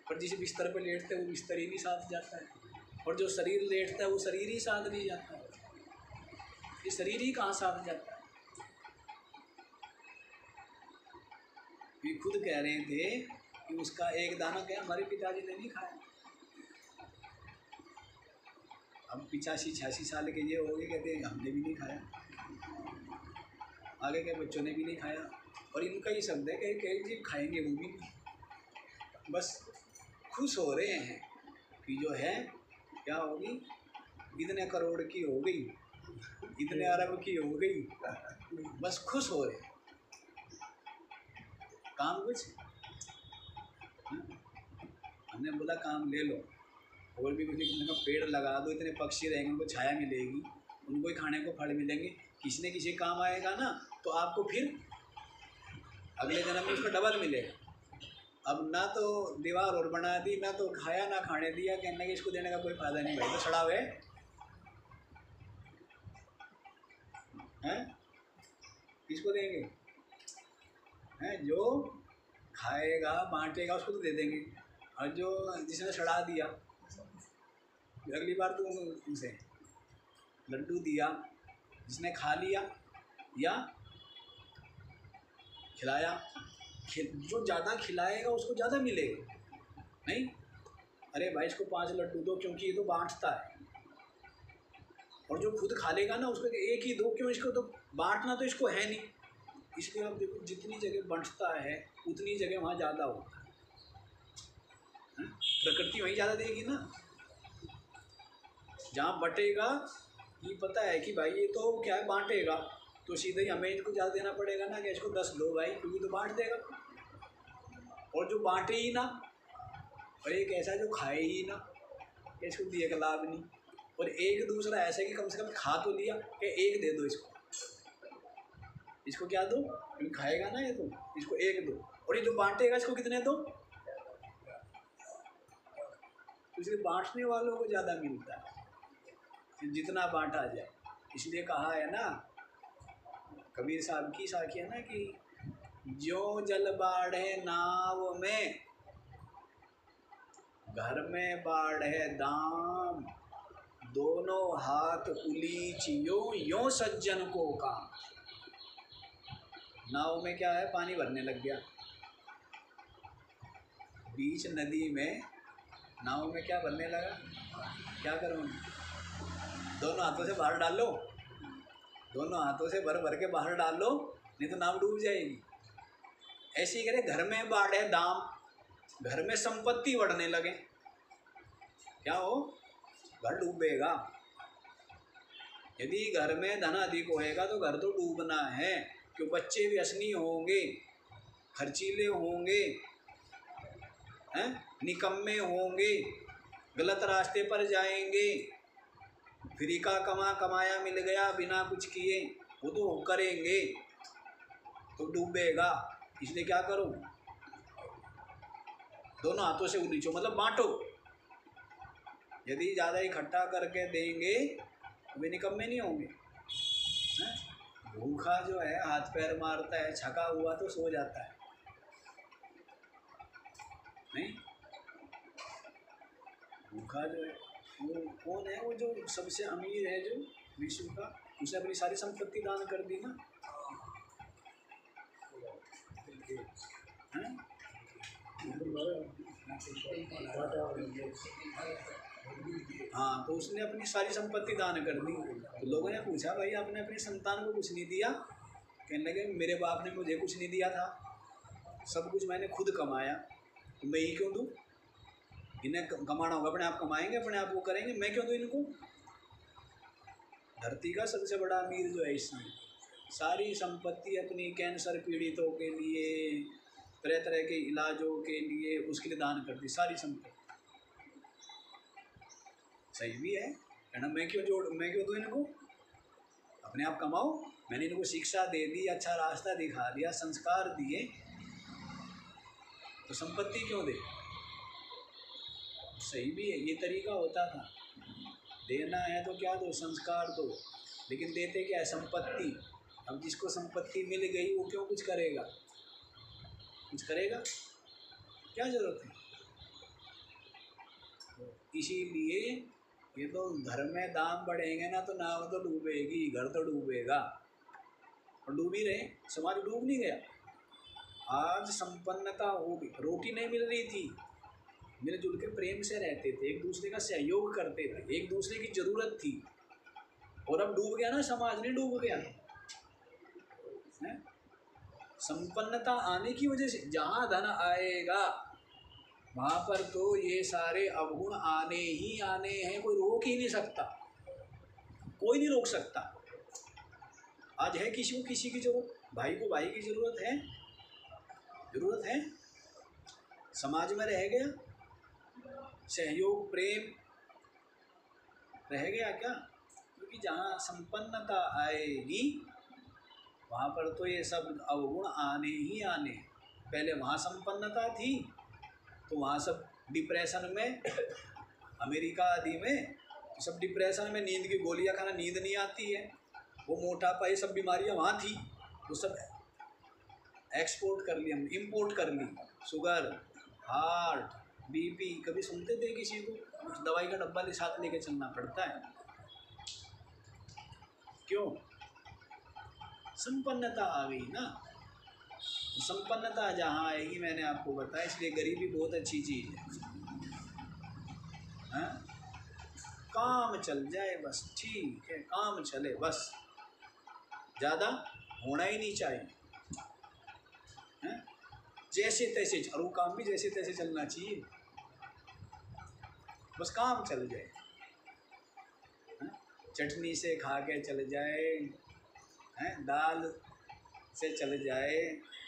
पर जिस बिस्तर पे लेटते हैं वो बिस्तर ही नहीं साथ जाता है, और जो शरीर लेटता है वो शरीर ही साथ नहीं जाता है, ये शरीर ही कहाँ साथ जाता है। ये खुद कह रहे थे कि उसका एक दाना क्या हमारे पिताजी ने नहीं खाया। अब 85-86 साल के ये हो गए, कहते हैं हमने भी नहीं खाया, आगे के बच्चों ने भी नहीं खाया, और इनका ही शब्द है कि कई चीज खाएंगे वो भी नहीं। बस खुश हो रहे हैं कि जो है क्या होगी, इतने करोड़ की हो गई, इतने अरब की हो गई, बस खुश हो रहे। काम कुछ हमने बोला काम ले लो, और भी कुछ नहीं, पेड़ लगा दो, इतने पक्षी रहेंगे, उनको छाया मिलेगी, उनको ही खाने को फल मिलेंगे, किसी न किसी काम आएगा ना, तो आपको फिर अगले जन्म में उसको डबल मिलेगा। अब ना तो दीवार और बना दी, ना तो खाया ना खाने दिया, कहने कि इसको देने का कोई फायदा नहीं भाई, तो सड़ा हुए हैं, किसको देंगे हैं, जो खाएगा बांटेगा उसको तो दे देंगे, और जो जिसने सड़ा दिया, अगली बार तो उसे लड्डू दिया, जिसने खा लिया या खिलाया, जो ज़्यादा खिलाएगा उसको ज़्यादा मिलेगा। नहीं, अरे भाई इसको 5 लड्डू दो, क्योंकि ये तो बांटता है, और जो खुद खा लेगा ना उसको एक ही दो, क्यों, इसको तो बांटना तो इसको है नहीं। इसलिए आप देखो जितनी जगह बंटता है उतनी जगह वहाँ ज़्यादा होता है, प्रकृति वहीं ज़्यादा देगी ना। जहाँ बटेगा ये पता है कि भाई ये तो क्या है बांटेगा, तो सीधे ही हमें इनको ज़्यादा देना पड़ेगा ना, कि इसको 10 लो भाई, क्योंकि तो बांट देगा। और जो बांटे ही ना, और एक ऐसा जो खाए ही ना, इसको दिए का लाभ नहीं, और एक दूसरा ऐसा कि कम से कम खा तो लिया, कि एक दे दो इसको क्या दो, क्योंकि खाएगा ना ये, तो इसको एक दो, और ये जो बांटेगा इसको कितने दो, तो इसलिए बांटने वालों को ज़्यादा मिलता है, जितना बांटा जाए। इसलिए कहा है ना, कबीर साहब की साखी है ना कि जो जल बाढ़े नाव में, घर में बाढ़े दाम, दोनों हाथ उलीच यो सज्जन को काम। नाव में क्या है, पानी भरने लग गया, बीच नदी में नाव में क्या भरने लगा, क्या करूँ, दोनों हाथों से बाहर डाल लो, दोनों हाथों से भर भर के बाहर डाल लो, नहीं तो नाव डूब जाएगी। ऐसे ही करे, घर में बाढ़े दाम, घर में संपत्ति बढ़ने लगे, क्या हो, घर डूबेगा। यदि घर में धन अधिक होएगा तो घर तो डूबना है, क्यों, बच्चे व्यसनी होंगे, खर्चीले होंगे, हैं, निकम्मे होंगे, गलत रास्ते पर जाएंगे, फ्री का कमाया मिल गया बिना कुछ किए, वो तो करेंगे, तो डूबेगा। इसलिए क्या करो, दोनों हाथों से उलीचो, मतलब बांटो। यदि ज़्यादा इकट्ठा करके देंगे तो वे निकम्मे नहीं होंगे। भूखा जो है हाथ पैर मारता है, छका हुआ तो सो जाता है, नहीं, भूखा जो है वो कौन है? वो जो सबसे अमीर है जो विश्व का, उसने अपनी सारी संपत्ति दान कर दी ना, हैं? हाँ, तो उसने अपनी सारी संपत्ति दान कर दी। तो लोगों ने पूछा भाई आपने अपनी संतान को कुछ नहीं दिया? कहने लगे मेरे बाप ने मुझे कुछ नहीं दिया था, सब कुछ मैंने खुद कमाया, तो मैं ही क्यों दूँ? इन्हें कमाना होगा, अपने आप कमाएंगे, अपने आप वो करेंगे, मैं क्यों दूँ इनको? धरती का सबसे बड़ा अमीर जो है इसने सारी संपत्ति अपनी कैंसर पीड़ितों के लिए, तरह तरह के इलाजों के लिए उसके लिए दान कर दी सारी संपत्ति। सही भी है, कहना मैं क्यों दूँ इनको? अपने आप कमाओ, मैंने इनको शिक्षा दे दी, अच्छा रास्ता दिखा दिया, संस्कार दिए, तो संपत्ति क्यों दे? सही भी है, ये तरीका होता था। देना है तो क्या दो, संस्कार दो, लेकिन देते क्या है? संपत्ति। अब जिसको संपत्ति मिल गई वो क्यों कुछ करेगा? कुछ करेगा? क्या जरूरत है? इसीलिए ये तो घर में दाम बढ़ेंगे ना तो नाव तो डूबेगी, घर तो डूबेगा, और डूब ही रहे, समाज डूब नहीं गया। आज संपन्नता होगी, रोटी नहीं मिल रही थी, मिलजुल के प्रेम से रहते थे, एक दूसरे का सहयोग करते थे, एक दूसरे की जरूरत थी, और अब डूब गया ना, समाज नहीं डूब गया है? संपन्नता आने की वजह से जहाँ धन आएगा वहाँ पर तो ये सारे अवगुण आने ही आने हैं, कोई रोक ही नहीं सकता, कोई नहीं रोक सकता। आज है किसी को किसी की जरूरत, भाई को भाई की जरूरत है, जरूरत है, समाज में रह गया सहयोग प्रेम, रह गया क्या? क्योंकि जहाँ संपन्नता आएगी वहाँ पर तो ये सब अवगुण आने ही आने। पहले वहाँ संपन्नता थी तो वहाँ सब डिप्रेशन में, अमेरिका आदि में सब डिप्रेशन में, नींद की गोलियां खाना, नींद नहीं आती है, वो मोटापा, ये सब बीमारियाँ वहाँ थी, वो सब एक्सपोर्ट कर ली हमने, इम्पोर्ट कर ली। शुगर, हार्ट, बीपी, कभी सुनते थे किसी को? उस दवाई का डब्बा साथ लेके चलना पड़ता है। क्यों? संपन्नता आ गई ना। संपन्नता जहाँ आएगी, मैंने आपको बताया, इसलिए गरीबी बहुत अच्छी चीज़ है। काम चल जाए बस, ठीक है, काम चले बस, ज़्यादा होना ही नहीं चाहिए। है? जैसे तैसे, और वो काम भी जैसे तैसे चलना चाहिए, बस काम चल जाए। चटनी से खा के चल जाए, दाल से चल जाए,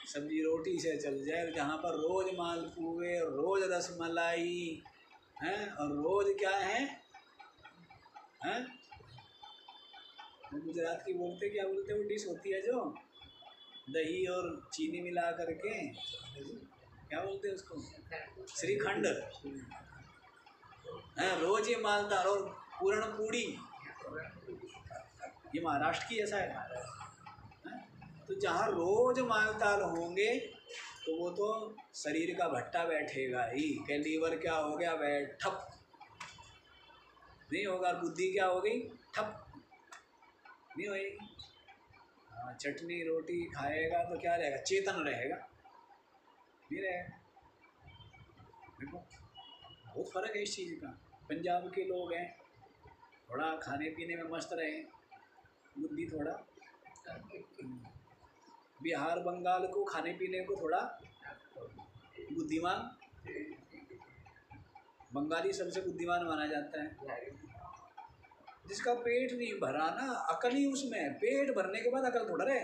सब्जी रोटी से चल जाए, जहाँ पर रोज़ मालपुए, रोज़ रसमलाई हैं, और रोज़ क्या है, हैं? गुजरात की बोलते, क्या बोलते, वो डिश होती है जो दही और चीनी मिला करके, क्या बोलते हैं उसको? श्रीखंड। हैं, रोज़ ये मालदार और पूरण पूड़ी, ये महाराष्ट्र की ऐसा है। तो जहाँ रोज मालदाल होंगे तो वो तो शरीर का भट्टा बैठेगा ही, कि लीवर क्या हो गया, बैठ ठप नहीं होगा, बुद्धि क्या हो गई, ठप नहीं होएगी। हाँ, चटनी रोटी खाएगा तो क्या रहेगा, चेतन रहेगा, नहीं रहेगा। देखो बहुत फर्क है इस चीज़ का। पंजाब के लोग हैं, थोड़ा खाने पीने में मस्त रहे, बुद्धि थोड़ा, बिहार बंगाल को खाने पीने को थोड़ा बुद्धिमान, बंगाली सबसे बुद्धिमान माना जाता है। जिसका पेट नहीं भरा ना, अकल ही उसमें है, पेट भरने के बाद अकल थोड़ा रहे।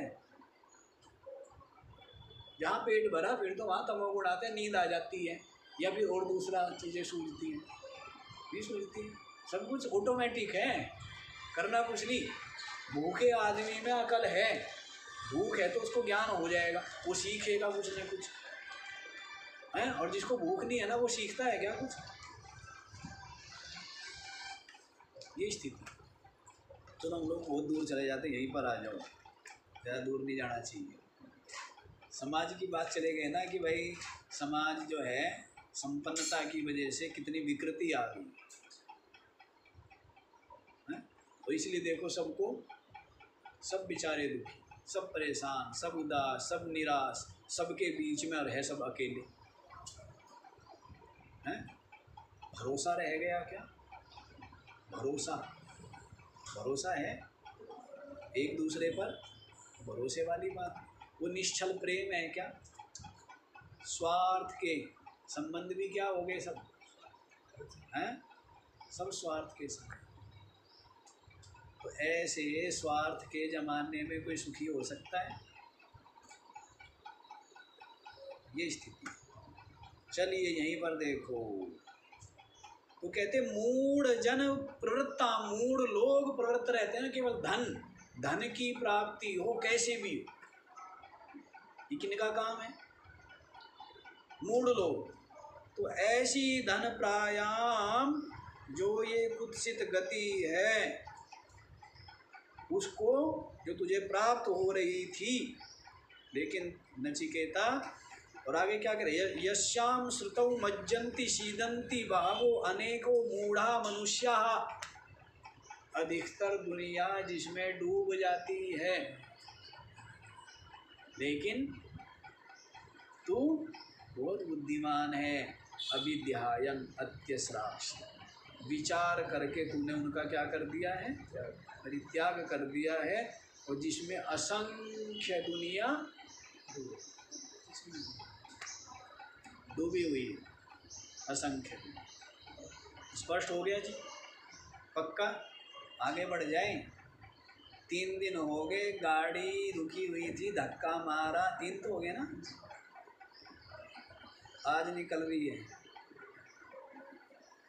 जहाँ पेट भरा फिर तो वहाँ तमोगुण आते हैं, नींद आ जाती है, या फिर और दूसरा चीज़ें सूझती हैं, भी सूझती है, सब कुछ ऑटोमेटिक है, करना कुछ नहीं। भूखे आदमी में अकल है, भूख है तो उसको ज्ञान हो जाएगा, वो सीखेगा कुछ न कुछ है, और जिसको भूख नहीं है ना वो सीखता है क्या कुछ? ये स्थिति। तो हम लोग बहुत दूर चले जाते हैं, यहीं पर आ जाओ, ज़्यादा दूर नहीं जाना चाहिए। समाज की बात चले गए ना कि भाई समाज जो है संपन्नता की वजह से कितनी विकृति आ गई है। तो इसलिए देखो सबको, सब बेचारे दुखी, सब परेशान, सब उदास, सब निराश, सबके बीच में और है सब अकेले हैं। भरोसा रह गया क्या? भरोसा, भरोसा है एक दूसरे पर, भरोसे वाली बात। वो निश्चल प्रेम है क्या? स्वार्थ के संबंध भी क्या हो गए सब हैं, सब स्वार्थ के संबंध। तो ऐसे स्वार्थ के जमाने में कोई सुखी हो सकता है? ये स्थिति। चलिए यहीं पर देखो, तो कहते मूढ़ जन प्रवृत्ता, मूढ़ लोग प्रवृत्त रहते हैं केवल धन की प्राप्ति हो कैसे भी हो। ये किनका काम है? मूढ़ लोग। तो ऐसी धन प्रायाम जो ये कुत्सित गति है उसको, जो तुझे प्राप्त हो रही थी, लेकिन नचिकेता, और आगे क्या करे, यश्याम श्रुतौ मज्जन्ति सीदन्ति बहवो अनेको मूढ़ा मनुष्या, अधिकतर दुनिया जिसमें डूब जाती है, लेकिन तू बहुत बुद्धिमान है। अविद्यायन अत्यस्राक्ष, विचार करके तूने उनका क्या कर दिया है, परित्याग कर दिया है, और जिसमें असंख्य दुनिया डूबी हुई है, असंख्य। स्पष्ट हो गया जी? पक्का? आगे बढ़ जाएं। 3 दिन हो गए, गाड़ी रुकी हुई थी, धक्का मारा, 3 तो हो गए ना, आज निकल रही है।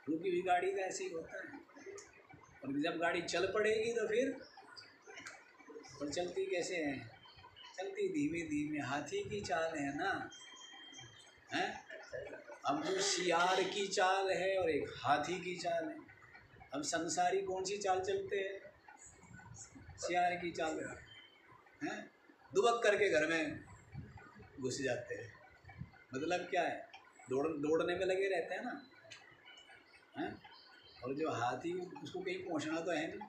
रुकी हुई गाड़ी का ऐसे ही होता है, और जब गाड़ी चल पड़ेगी तो फिर, और चलती कैसे है, चलती धीमे धीमे, हाथी की चाल है ना, हैं? अब जो सियार की चाल है और एक हाथी की चाल है। अब संसारी कौन सी चाल चलते हैं? सियार की चाल हैं, दुबक करके घर में घुस जाते हैं। मतलब क्या है, दौड़ने में लगे रहते हैं ना, हैं? और जो हाथी, उसको कहीं पहुंचना तो है नहीं।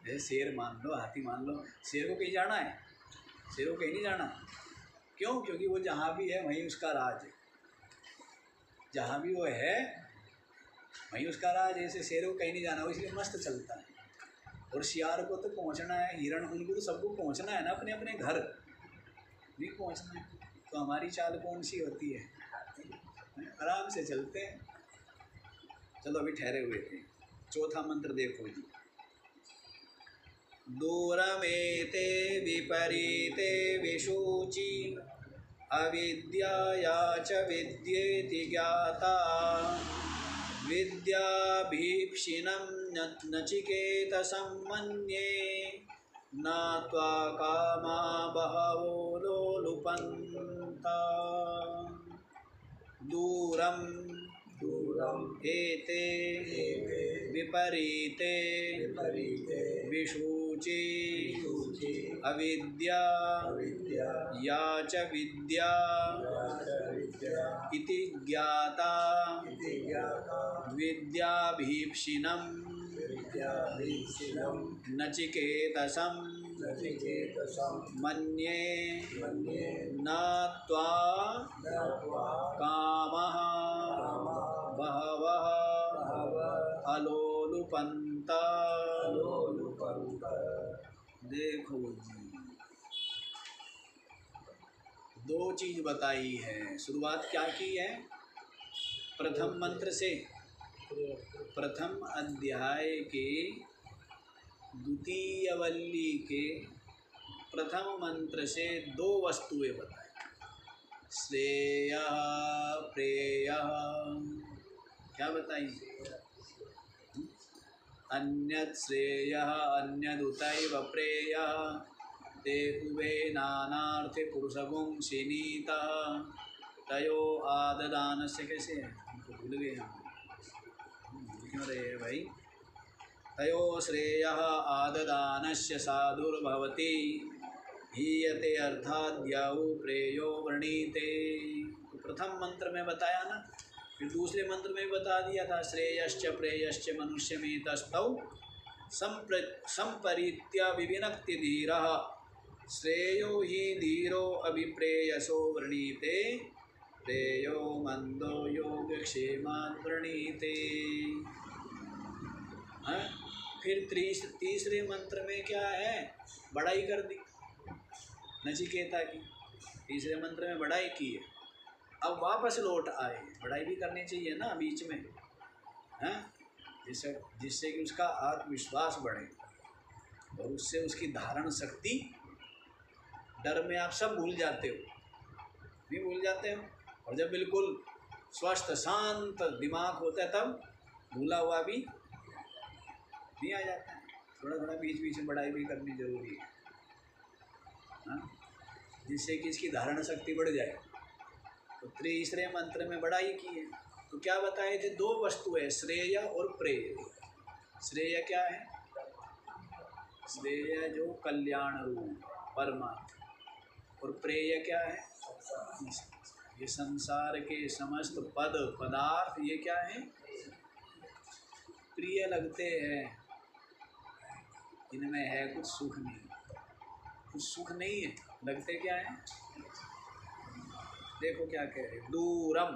जैसे शेर मान लो, हाथी मान लो, शेर को कहीं जाना है, शेर को कहीं नहीं जाना। क्यों? क्योंकि वो जहाँ भी है वहीं उसका राज है, जहाँ भी वो है वहीं उसका राज है। ऐसे शेर को कहीं नहीं जाना, वो इसलिए मस्त चलता है। और सियार को तो पहुँचना है, हिरण, उनको तो सबको पहुँचना है ना, अपने अपने घर नहीं पहुँचना है। तो हमारी चाल कौन सी होती है? आराम से चलते हैं। चलो अभी ठहरे हुए थे। चौथा मंत्र देखो जी। दूरमेते विपरीते विशूचि अविद्याया च विद्येति ज्ञाता विद्याभीप्सिनं नचिकेतसं मन्ये नात्वा कामा बहवो लोलुपन्ता। दूरं एते विपरीते विशूचि अविद्या या च विद्या इति ज्ञाता विद्याभीप्सिनं नचिकेतसं मन्ये न त्वा कामः बहवः अलोलुपन्ता। देखो जी, 2 चीज बताई है। शुरुआत क्या की है? प्रथम मंत्र से, प्रथम अध्याय के द्वितीय वल्ली के प्रथम मंत्र से 2 वस्तुएं बताई। श्रेयः प्रेयः, क्या बताई? अन्यत् श्रेयः अन्यदुतैव प्रेयः ते उभे नानार्थे पुरुषगुं शिनीतः तयो आददानस्य। कैसे है, भूल गए हम, क्यों रहे भाई? तयो श्रेयः आददानस्य साधुर्भवति हीयते अर्थाद्यौ प्रेयो वृणीते। तो प्रथम मंत्र में बताया ना, फिर दूसरे मंत्र में भी बता दिया था, श्रेयश्च प्रेयश्च मनुष्यमेतस्तौ संपरीत्या विविनक्ति धीरः श्रेयो हि धीरो अभिप्रेयसो वृणीते प्रेयो मंदो योगक्षेमात् वृणीते। फिर तीसरे मंत्र में क्या है, बड़ाई कर दी नचिकेता की, तीसरे मंत्र में बड़ाई की है। अब वापस लौट आए, बड़ाई भी करनी चाहिए ना बीच में, हैं, जिससे कि उसका आत्मविश्वास बढ़े और उससे उसकी धारण शक्ति, डर में आप सब भूल जाते हो, नहीं भूल जाते हो, और जब बिल्कुल स्वस्थ शांत दिमाग होता है तब भूला हुआ भी नहीं आ जाता है। थोड़ा थोड़ा बीच बीच में बड़ाई भी करनी जरूरी है, जिससे कि इसकी धारण शक्ति बढ़ जाए। तो तीसरे मंत्र में बड़ाई की है, तो क्या बताए थे, दो वस्तु है, श्रेय और प्रेय। श्रेय क्या है, श्रेय जो कल्याण रूप परमात्मा, और प्रेय क्या है, ये संसार के समस्त पद पदार्थ, ये क्या है, प्रिय लगते हैं, इनमें है कुछ सुख नहीं, कुछ सुख नहीं है, लगते क्या है, देखो क्या कह रहे, दूरम,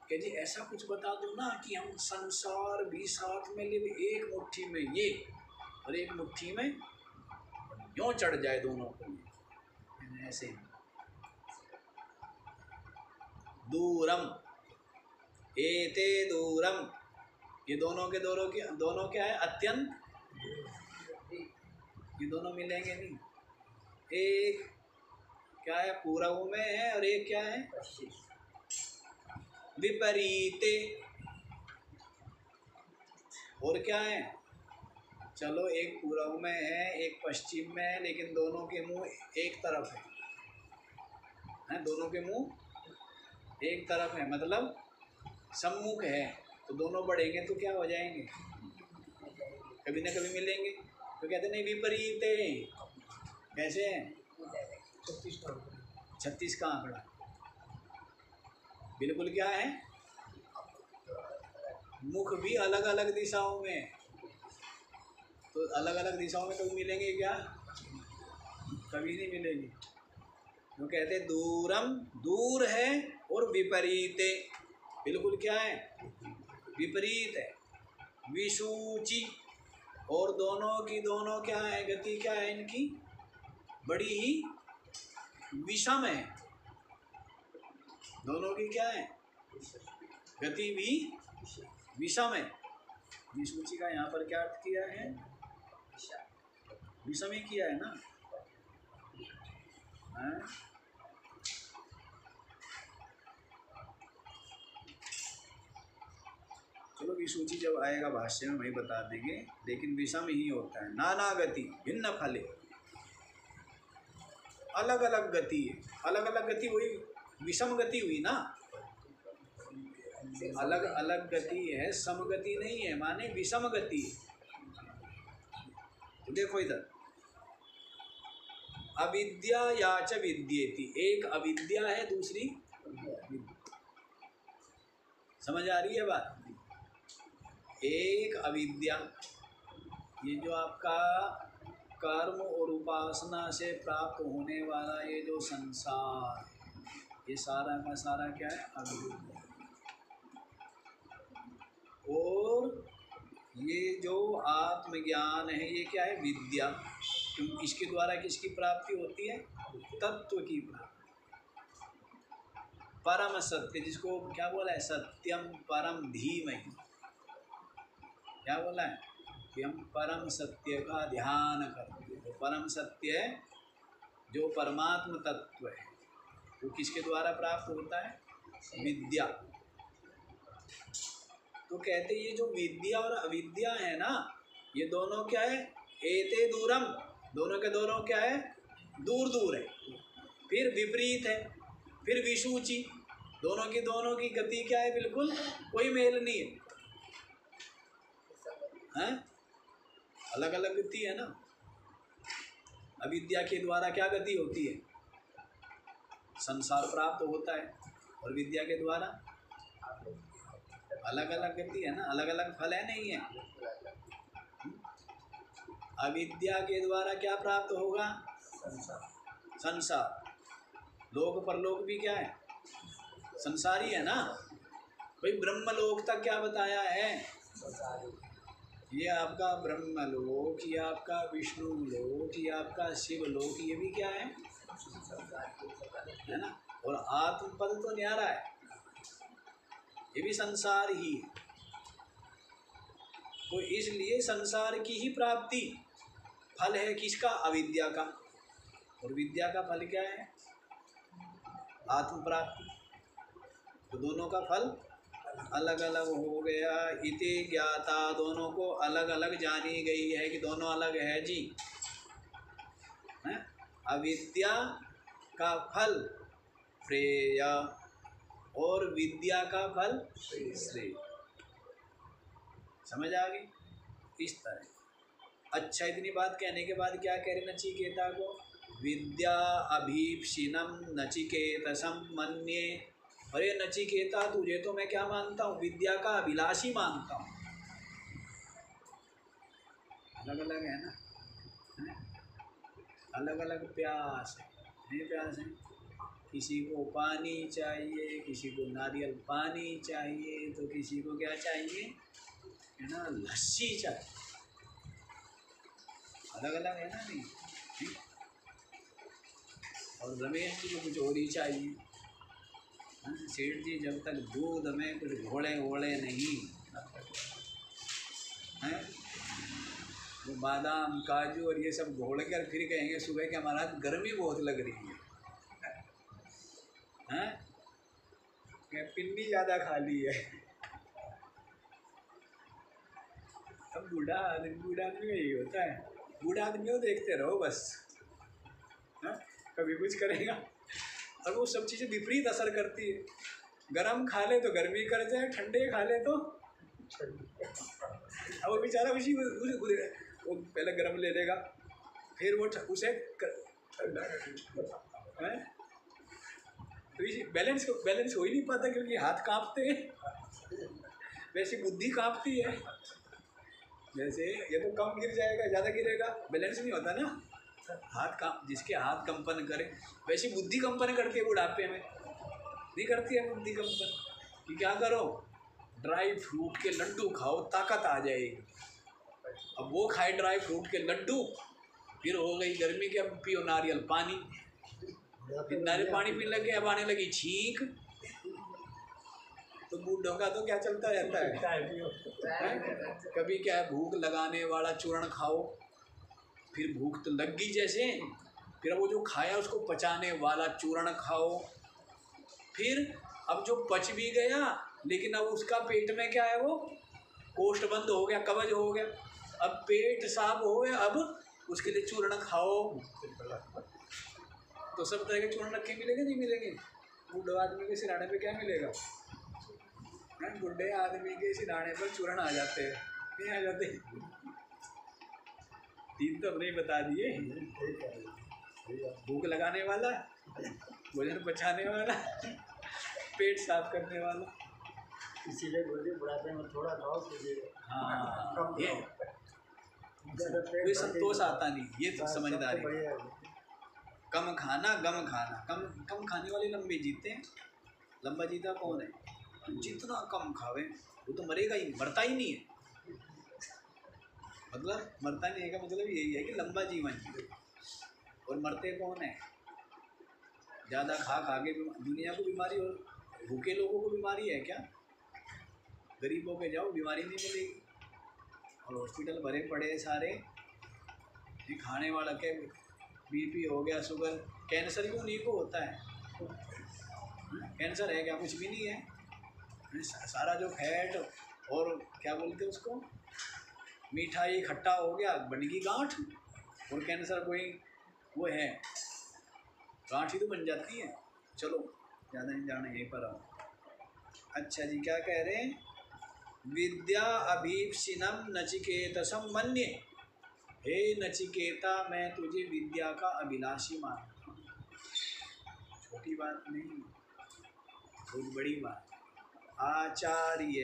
कि जी ऐसा कुछ बता दो ना कि हम संसार भी साथ में ले, एक मुट्ठी में ये और एक मुट्ठी में यूं चढ़ जाए दोनों को, ऐसे दूरम, एते दूरम, ये दोनों के दोनों क्या है, अत्यंत, ये दोनों मिलेंगे नहीं, एक क्या है पूर्व में है और एक क्या है विपरीते, और क्या है, चलो एक पूर्व में है एक पश्चिम में है, लेकिन दोनों के मुंह एक तरफ है, दोनों के मुंह एक तरफ है, मतलब सम्मुख है, तो दोनों बढ़ेंगे तो क्या हो जाएंगे, कभी ना कभी मिलेंगे, तो कहते नहीं विपरीत है, कैसे हैं, 36 का आंकड़ा, बिल्कुल क्या है, मुख भी अलग अलग दिशाओं में, तो अलग अलग दिशाओं में कभी मिलेंगे क्या, कभी नहीं मिलेंगे। तो कहते दूरम, दूर है, और विपरीते, बिल्कुल क्या है, विपरीत है, विसूची, और दोनों की दोनों क्या है, गति क्या है इनकी, बड़ी ही विषम है, दोनों की क्या है, गति भी विषम है। विसूची का यहाँ पर क्या अर्थ किया है, विषम ही किया है ना, चलो विसूची जब आएगा भाष्य में वही बता देंगे, लेकिन विषम ही होता है, नाना गति भिन्न फले, अलग अलग गति है, अलग अलग गति हुई, विषम गति हुई ना, अलग अलग गति है, समगति नहीं है, माने विषम गति। तो देखो इधर, अविद्या या च विद्येति, एक अविद्या है, दूसरी समझ आ रही है बात, एक अविद्या, ये जो आपका कर्म और उपासना से प्राप्त होने वाला ये जो संसार, ये सारा का सारा क्या है, अविद्या, और ये जो आत्मज्ञान है ये क्या है, विद्या, क्योंकि इसके द्वारा किसकी प्राप्ति होती है, तत्व की प्राप्ति, परम सत्य, जिसको क्या बोला है, सत्यम परम धीमहि, क्या बोला है कि हम परम सत्य का ध्यान करते हैं, तो परम सत्य है जो परमात्म तत्व है, वो किसके द्वारा प्राप्त होता है, विद्या। तो कहते ये जो विद्या और अविद्या है ना, ये दोनों क्या है, एते दूरम, दोनों के दोनों क्या है, दूर दूर है, फिर विपरीत है, फिर विसूची, दोनों की गति क्या है, बिल्कुल कोई मेल नहीं है, हैं? अलग अलग गति है ना। अविद्या के द्वारा क्या गति होती है, संसार प्राप्त होता है, और विद्या के द्वारा अलग अलग गति है ना, अलग अलग फल है नहीं है। अविद्या के द्वारा क्या प्राप्त होगा? संसार। लोक परलोक भी क्या है? संसारी है ना भाई। ब्रह्मलोक तक क्या बताया है? ये आपका ब्रह्मलोक, ये आपका विष्णु लोक, ये आपका शिव लोक, ये भी क्या है ना। और आत्मपद तो न्यारा है, ये भी संसार ही है। तो इसलिए संसार की ही प्राप्ति फल है किसका? अविद्या का। और विद्या का फल क्या है? आत्म प्राप्ति। तो दोनों का फल अलग अलग हो गया। इति ज्ञाता, दोनों को अलग अलग जानी गई है कि दोनों अलग है जी। है? अविद्या का फल प्रेय और विद्या का फल श्रेय। समझ आ गई? इस तरह। अच्छा, इतनी बात कहने के बाद क्या कह रहे नचिकेता को? विद्या अभीप्सिनम नचिकेतसम मन्ये। अरे नचिकेता, तुझे तो मैं क्या मानता हूँ? विद्या का अभिलाषी मानता हूँ। अलग अलग है ना, अलग अलग प्यास है। प्यास है, किसी को पानी चाहिए, किसी को नारियल पानी चाहिए, तो किसी को क्या चाहिए है ना, लस्सी चाहिए। अलग अलग है ना नहीं। और रमेश जी को कुछ और ही चाहिए। सेठ जी जब तक दूध में कुछ घोड़े वोड़े नहीं हैं, वो बादाम काजू और ये सब घोड़ कर फिर कहेंगे सुबह के हमारा गर्मी बहुत लग रही है, पिन्नी ज़्यादा खा ली है। अब बूढ़ा आदमी यही होता है। बूढ़ा आदमी को देखते रहो बस, कभी कुछ करेगा और वो सब चीज़ें विपरीत असर करती है। गरम खा ले तो गर्मी कर जाए, ठंडे खा ले तो अब वो बेचारा उसी वो पहले गरम ले लेगा, फिर वो उसे तो इसी बैलेंस हो ही नहीं पाता, क्योंकि हाथ कांपते हैं। वैसी बुद्धि कांपती है। जैसे ये तो कम गिर जाएगा, ज़्यादा गिरेगा, बैलेंस नहीं होता ना। जिसके हाथ कंपन करे, वैसी बुद्धि कंपन करती है बुढ़ापे में। नहीं करती है बुद्धि कंपन कि क्या करो, ड्राई फ्रूट के लड्डू खाओ, ताकत आ जाएगी। अब वो खाए ड्राई फ्रूट के लड्डू, फिर हो गई गर्मी के, अब पियो नारियल पानी। फिर नारियल पानी पीने लगे, अब आने लगी छींक। तो बूढ़ों का तो क्या चलता रहता है, कभी क्या है, भूख लगाने वाला चूर्ण खाओ, फिर भूख तो लग गई जैसे, फिर वो जो खाया उसको पचाने वाला चूर्ण खाओ, फिर अब जो पच भी गया लेकिन अब उसका पेट में क्या है, वो कोष्ठ बंद हो गया, कब्ज हो गया, अब पेट साफ हो गया, अब उसके लिए चूर्ण खाओ। तो सब तरह के चूर्ण रखे मिलेंगे नहीं मिलेंगे? बूढ़े आदमी के सिराने पे क्या मिलेगा? बुढ़े आदमी के सिराने पर चूर्ण आ जाते हैं, नहीं आ जाते? तीन तो हमने बता दिए, भूख लगाने वाला, भोजन पचाने वाला, पेट साफ करने वाला। इसीलिए बोलिए बुढ़ापे में थोड़ा खाओ। हाँ, ये संतोष आता नहीं, ये तो समझदारी। कम खाना गम खाना, कम खाने वाले लंबे जीते हैं। लंबा जीता कौन है? जितना कम खावे वो तो मरेगा ही, मरता ही नहीं है। मतलब मरता नहीं है का मतलब यही है कि लंबा जीवन जिए। और मरते कौन है? ज़्यादा खा के दुनिया को बीमारी, और भूखे लोगों को बीमारी है क्या? गरीबों के जाओ, बीमारी नहीं मिलेगी। और हॉस्पिटल भरे पड़े हैं सारे। ये खाने वाला के बीपी हो गया, शुगर, कैंसर भी उन्हीं को होता है। कैंसर है क्या? कुछ भी नहीं है। सारा जो फैट और क्या बोलते हैं उसको, मिठाई खट्टा हो गया, बनेगी गांठ। और कैंसर कोई वो है, गांठ ही तो बन जाती है। चलो ज़्यादा नहीं जाना, यहीं पर आओ। अच्छा जी, क्या कह रहे हैं? विद्या अभीप्सिनम नचिकेतसम मन्ये। हे नचिकेता, मैं तुझे विद्या का अभिलाषी मानता हूँ। छोटी बात नहीं, बहुत बड़ी बात। आचार्य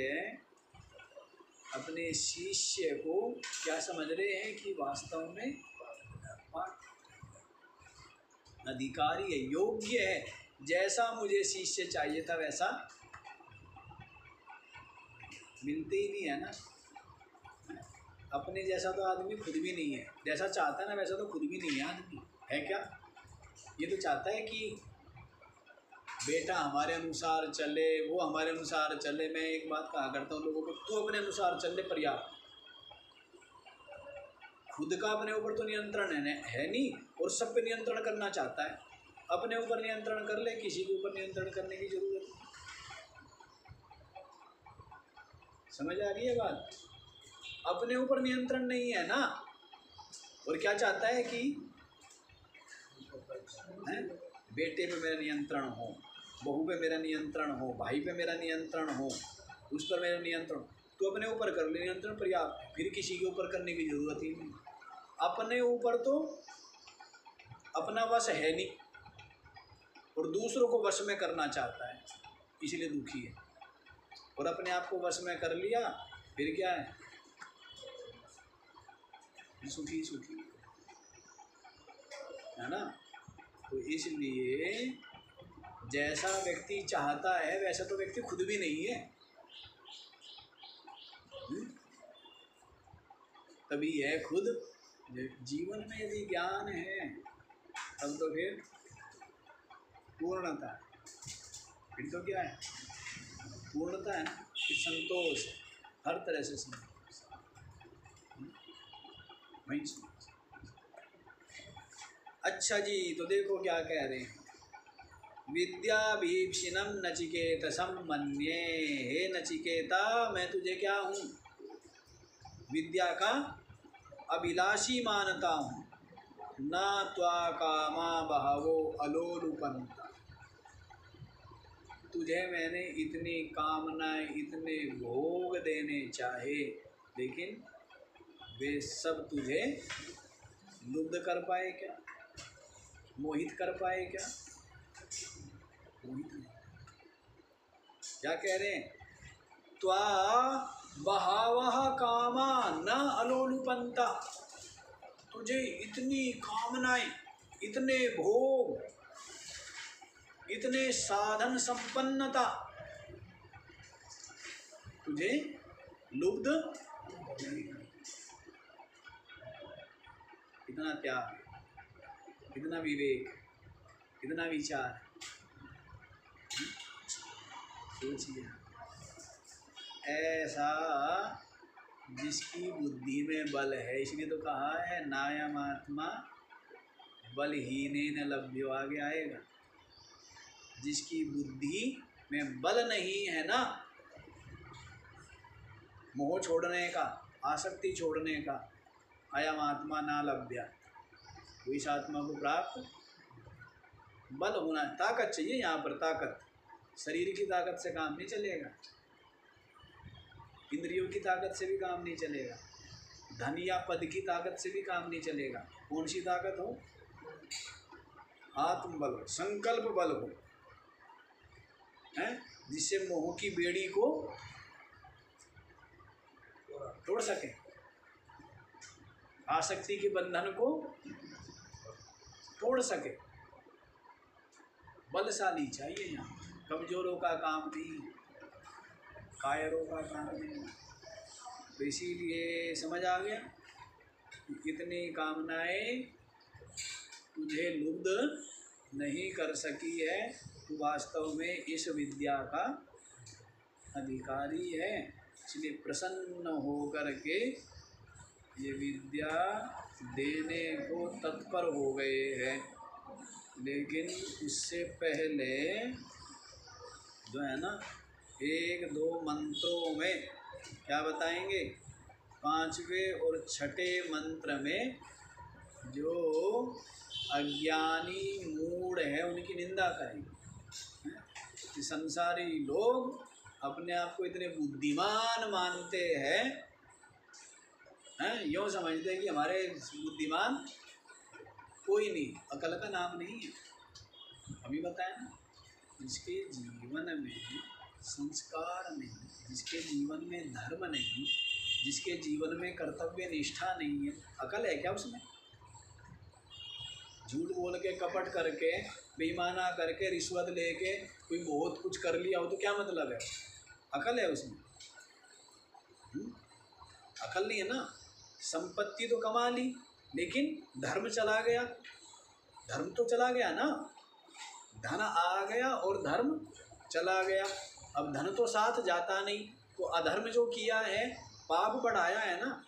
अपने शिष्य को क्या समझ रहे हैं कि वास्तव में अधिकारी है, योग्य है, जैसा मुझे शिष्य चाहिए था वैसा मिलते ही नहीं है ना। अपने जैसा तो आदमी खुद भी नहीं है, जैसा चाहता है ना वैसा तो खुद भी नहीं है आदमी, है क्या? ये तो चाहता है कि बेटा हमारे अनुसार चले, वो हमारे अनुसार चले। मैं एक बात कहा करता हूँ लोगों को, तू अपने अनुसार चल पर्याप्त। खुद का अपने ऊपर तो नियंत्रण है नहीं, और सब पे नियंत्रण करना चाहता है। अपने ऊपर नियंत्रण कर ले, किसी के ऊपर नियंत्रण करने की जरूरत नहीं। समझ आ रही है बात? अपने ऊपर नियंत्रण नहीं है ना, और क्या चाहता है कि बेटे पे मेरा नियंत्रण हो, बहू पे मेरा नियंत्रण हो, भाई पे मेरा नियंत्रण हो, उस पर मेरा नियंत्रण। तो अपने ऊपर कर ले नियंत्रण पर्याप्त, फिर किसी के ऊपर करने की जरूरत ही नहीं। अपने ऊपर तो अपना वश है नहीं, और दूसरों को वश में करना चाहता है, इसलिए दुखी है। और अपने आप को वश में कर लिया फिर क्या है? सुखी सुखी है ना। तो इसलिए जैसा व्यक्ति चाहता है वैसा तो व्यक्ति खुद भी नहीं है। तभी है खुद। जीवन में यदि ज्ञान है तब तो फिर पूर्णता, फिर तो क्या है? पूर्णता है ना, कि संतोष, हर तरह से संतोष, वही संतोष। अच्छा जी, तो देखो क्या कह रहे हैं। विद्याभीप्सिनम नचिकेतसम मन्ये। हे नचिकेता, मैं तुझे क्या हूँ? विद्या का अभिलाषी मानता हूँ। न त्वा कामा बहवो अलोलुपन्ता। तुझे मैंने इतनी कामनाएं, इतने भोग देने चाहे, लेकिन वे सब तुझे लुब्ध कर पाए क्या? मोहित कर पाए क्या? मोहित नहीं। क्या कह रहे हैं? त्वा बहवः कामा न अलोलुपन्ता। तुझे इतनी कामनाएं, इतने भोग, इतने साधन संपन्नता तुझे लुब्ध नहीं। इतना त्याग, इतना विवेक, इतना विचार, सोचिए। ऐसा जिसकी बुद्धि में बल है, इसलिए तो कहा है नायमात्मा बलहीनेन लभ्यो, आगे आएगा। जिसकी बुद्धि में बल नहीं है ना, मोह छोड़ने का, आसक्ति छोड़ने का, अयम आत्मा ना लभ्या, वो इस आत्मा को प्राप्त बल होना, ताकत चाहिए यहाँ पर। ताकत शरीर की ताकत से काम नहीं चलेगा, इंद्रियों की ताकत से भी काम नहीं चलेगा, धन या पद की ताकत से भी काम नहीं चलेगा। कौन सी ताकत हो? आत्मबल हो, संकल्प बल हो, हैं, जिससे मोह की बेड़ी को तोड़ सके, आसक्ति के बंधन को तोड़ सके। बलशाली चाहिए यहाँ, कमजोरों का काम नहीं, कायरों का काम नहीं। तो इसीलिए समझ आ गया, इतनी कामनाएं तुझे लुब्ध नहीं कर सकी है, तू वास्तव में इस विद्या का अधिकारी है। इसलिए प्रसन्न होकर के ये विद्या देने को तत्पर हो गए हैं। लेकिन उससे पहले जो है ना, एक दो मंत्रों में क्या बताएंगे? पांचवें और छठे मंत्र में जो अज्ञानी मूढ़ है उनकी निंदा करेंगे। कि संसारी लोग अपने आप को इतने बुद्धिमान मानते हैं, यूँ समझते हैं कि हमारे बुद्धिमान कोई नहीं, अकल का नाम नहीं है। अभी बताया ना, जिसके जीवन में संस्कार नहीं, जिसके जीवन में धर्म नहीं, जिसके जीवन में कर्तव्य निष्ठा नहीं है, अकल है क्या उसमें? झूठ बोल के, कपट करके, बेईमाना करके, रिश्वत लेके कोई बहुत कुछ कर लिया हो तो क्या मतलब है? अकल है उसमें? अकल नहीं है ना। संपत्ति तो कमा ली लेकिन धर्म चला गया, धर्म तो चला गया ना। धन आ गया और धर्म चला गया। अब धन तो साथ जाता नहीं, तो अधर्म जो किया है, पाप बढ़ाया है ना,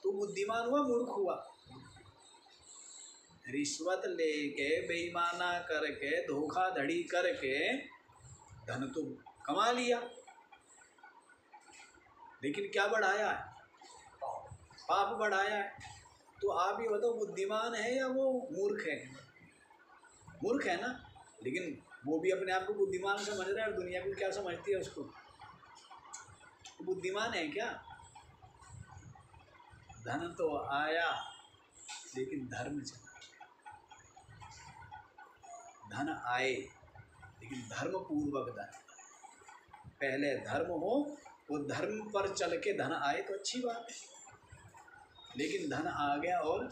तो बुद्धिमान हुआ मूर्ख हुआ? रिश्वत लेके, बेईमाना करके, धोखाधड़ी करके धन तो कमा लिया, लेकिन क्या बढ़ाया है? पाप बढ़ाया है। तो आप ये बताओ, बुद्धिमान है या वो मूर्ख है? मूर्ख है ना। लेकिन वो भी अपने आप को बुद्धिमान समझ रहा है, और दुनिया को क्या समझती है उसको? तो बुद्धिमान है क्या? धन तो आया लेकिन धर्म चला। धन आए लेकिन धर्म पूर्वक धन। पहले धर्म हो, वो धर्म पर चल के धन आए तो अच्छी बात है, लेकिन धन आ गया और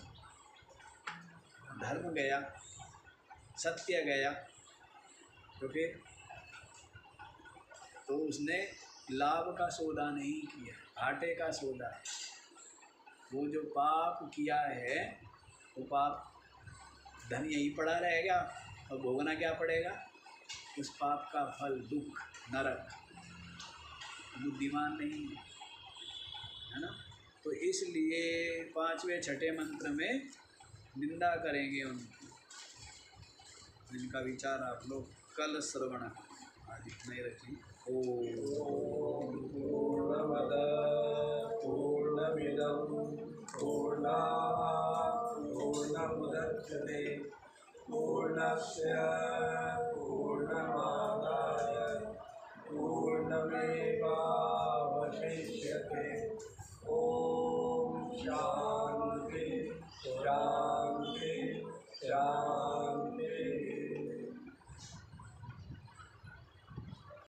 धर्म गया, सत्य गया, तो फिर तो उसने लाभ का सौदा नहीं किया, घाटे का सौदा है। वो जो पाप किया है, वो पाप धन यहीं पड़ा रहेगा और भोगना क्या पड़ेगा? उस पाप का फल, दुख, नरक। बुद्धिमान नहीं है ना। तो इसलिए 5वें 6ठे मंत्र में निंदा करेंगे उनकी, जिनका विचार आप लोग कल श्रवण आज इतना ही रखिए। ओम पूर्णमद पूर्णमिदं पूर्णात् पूर्णमुदच्यते पूर्णस्य पूर्णमादाय पूर्णमेवावशिष्यते। ओम शांति।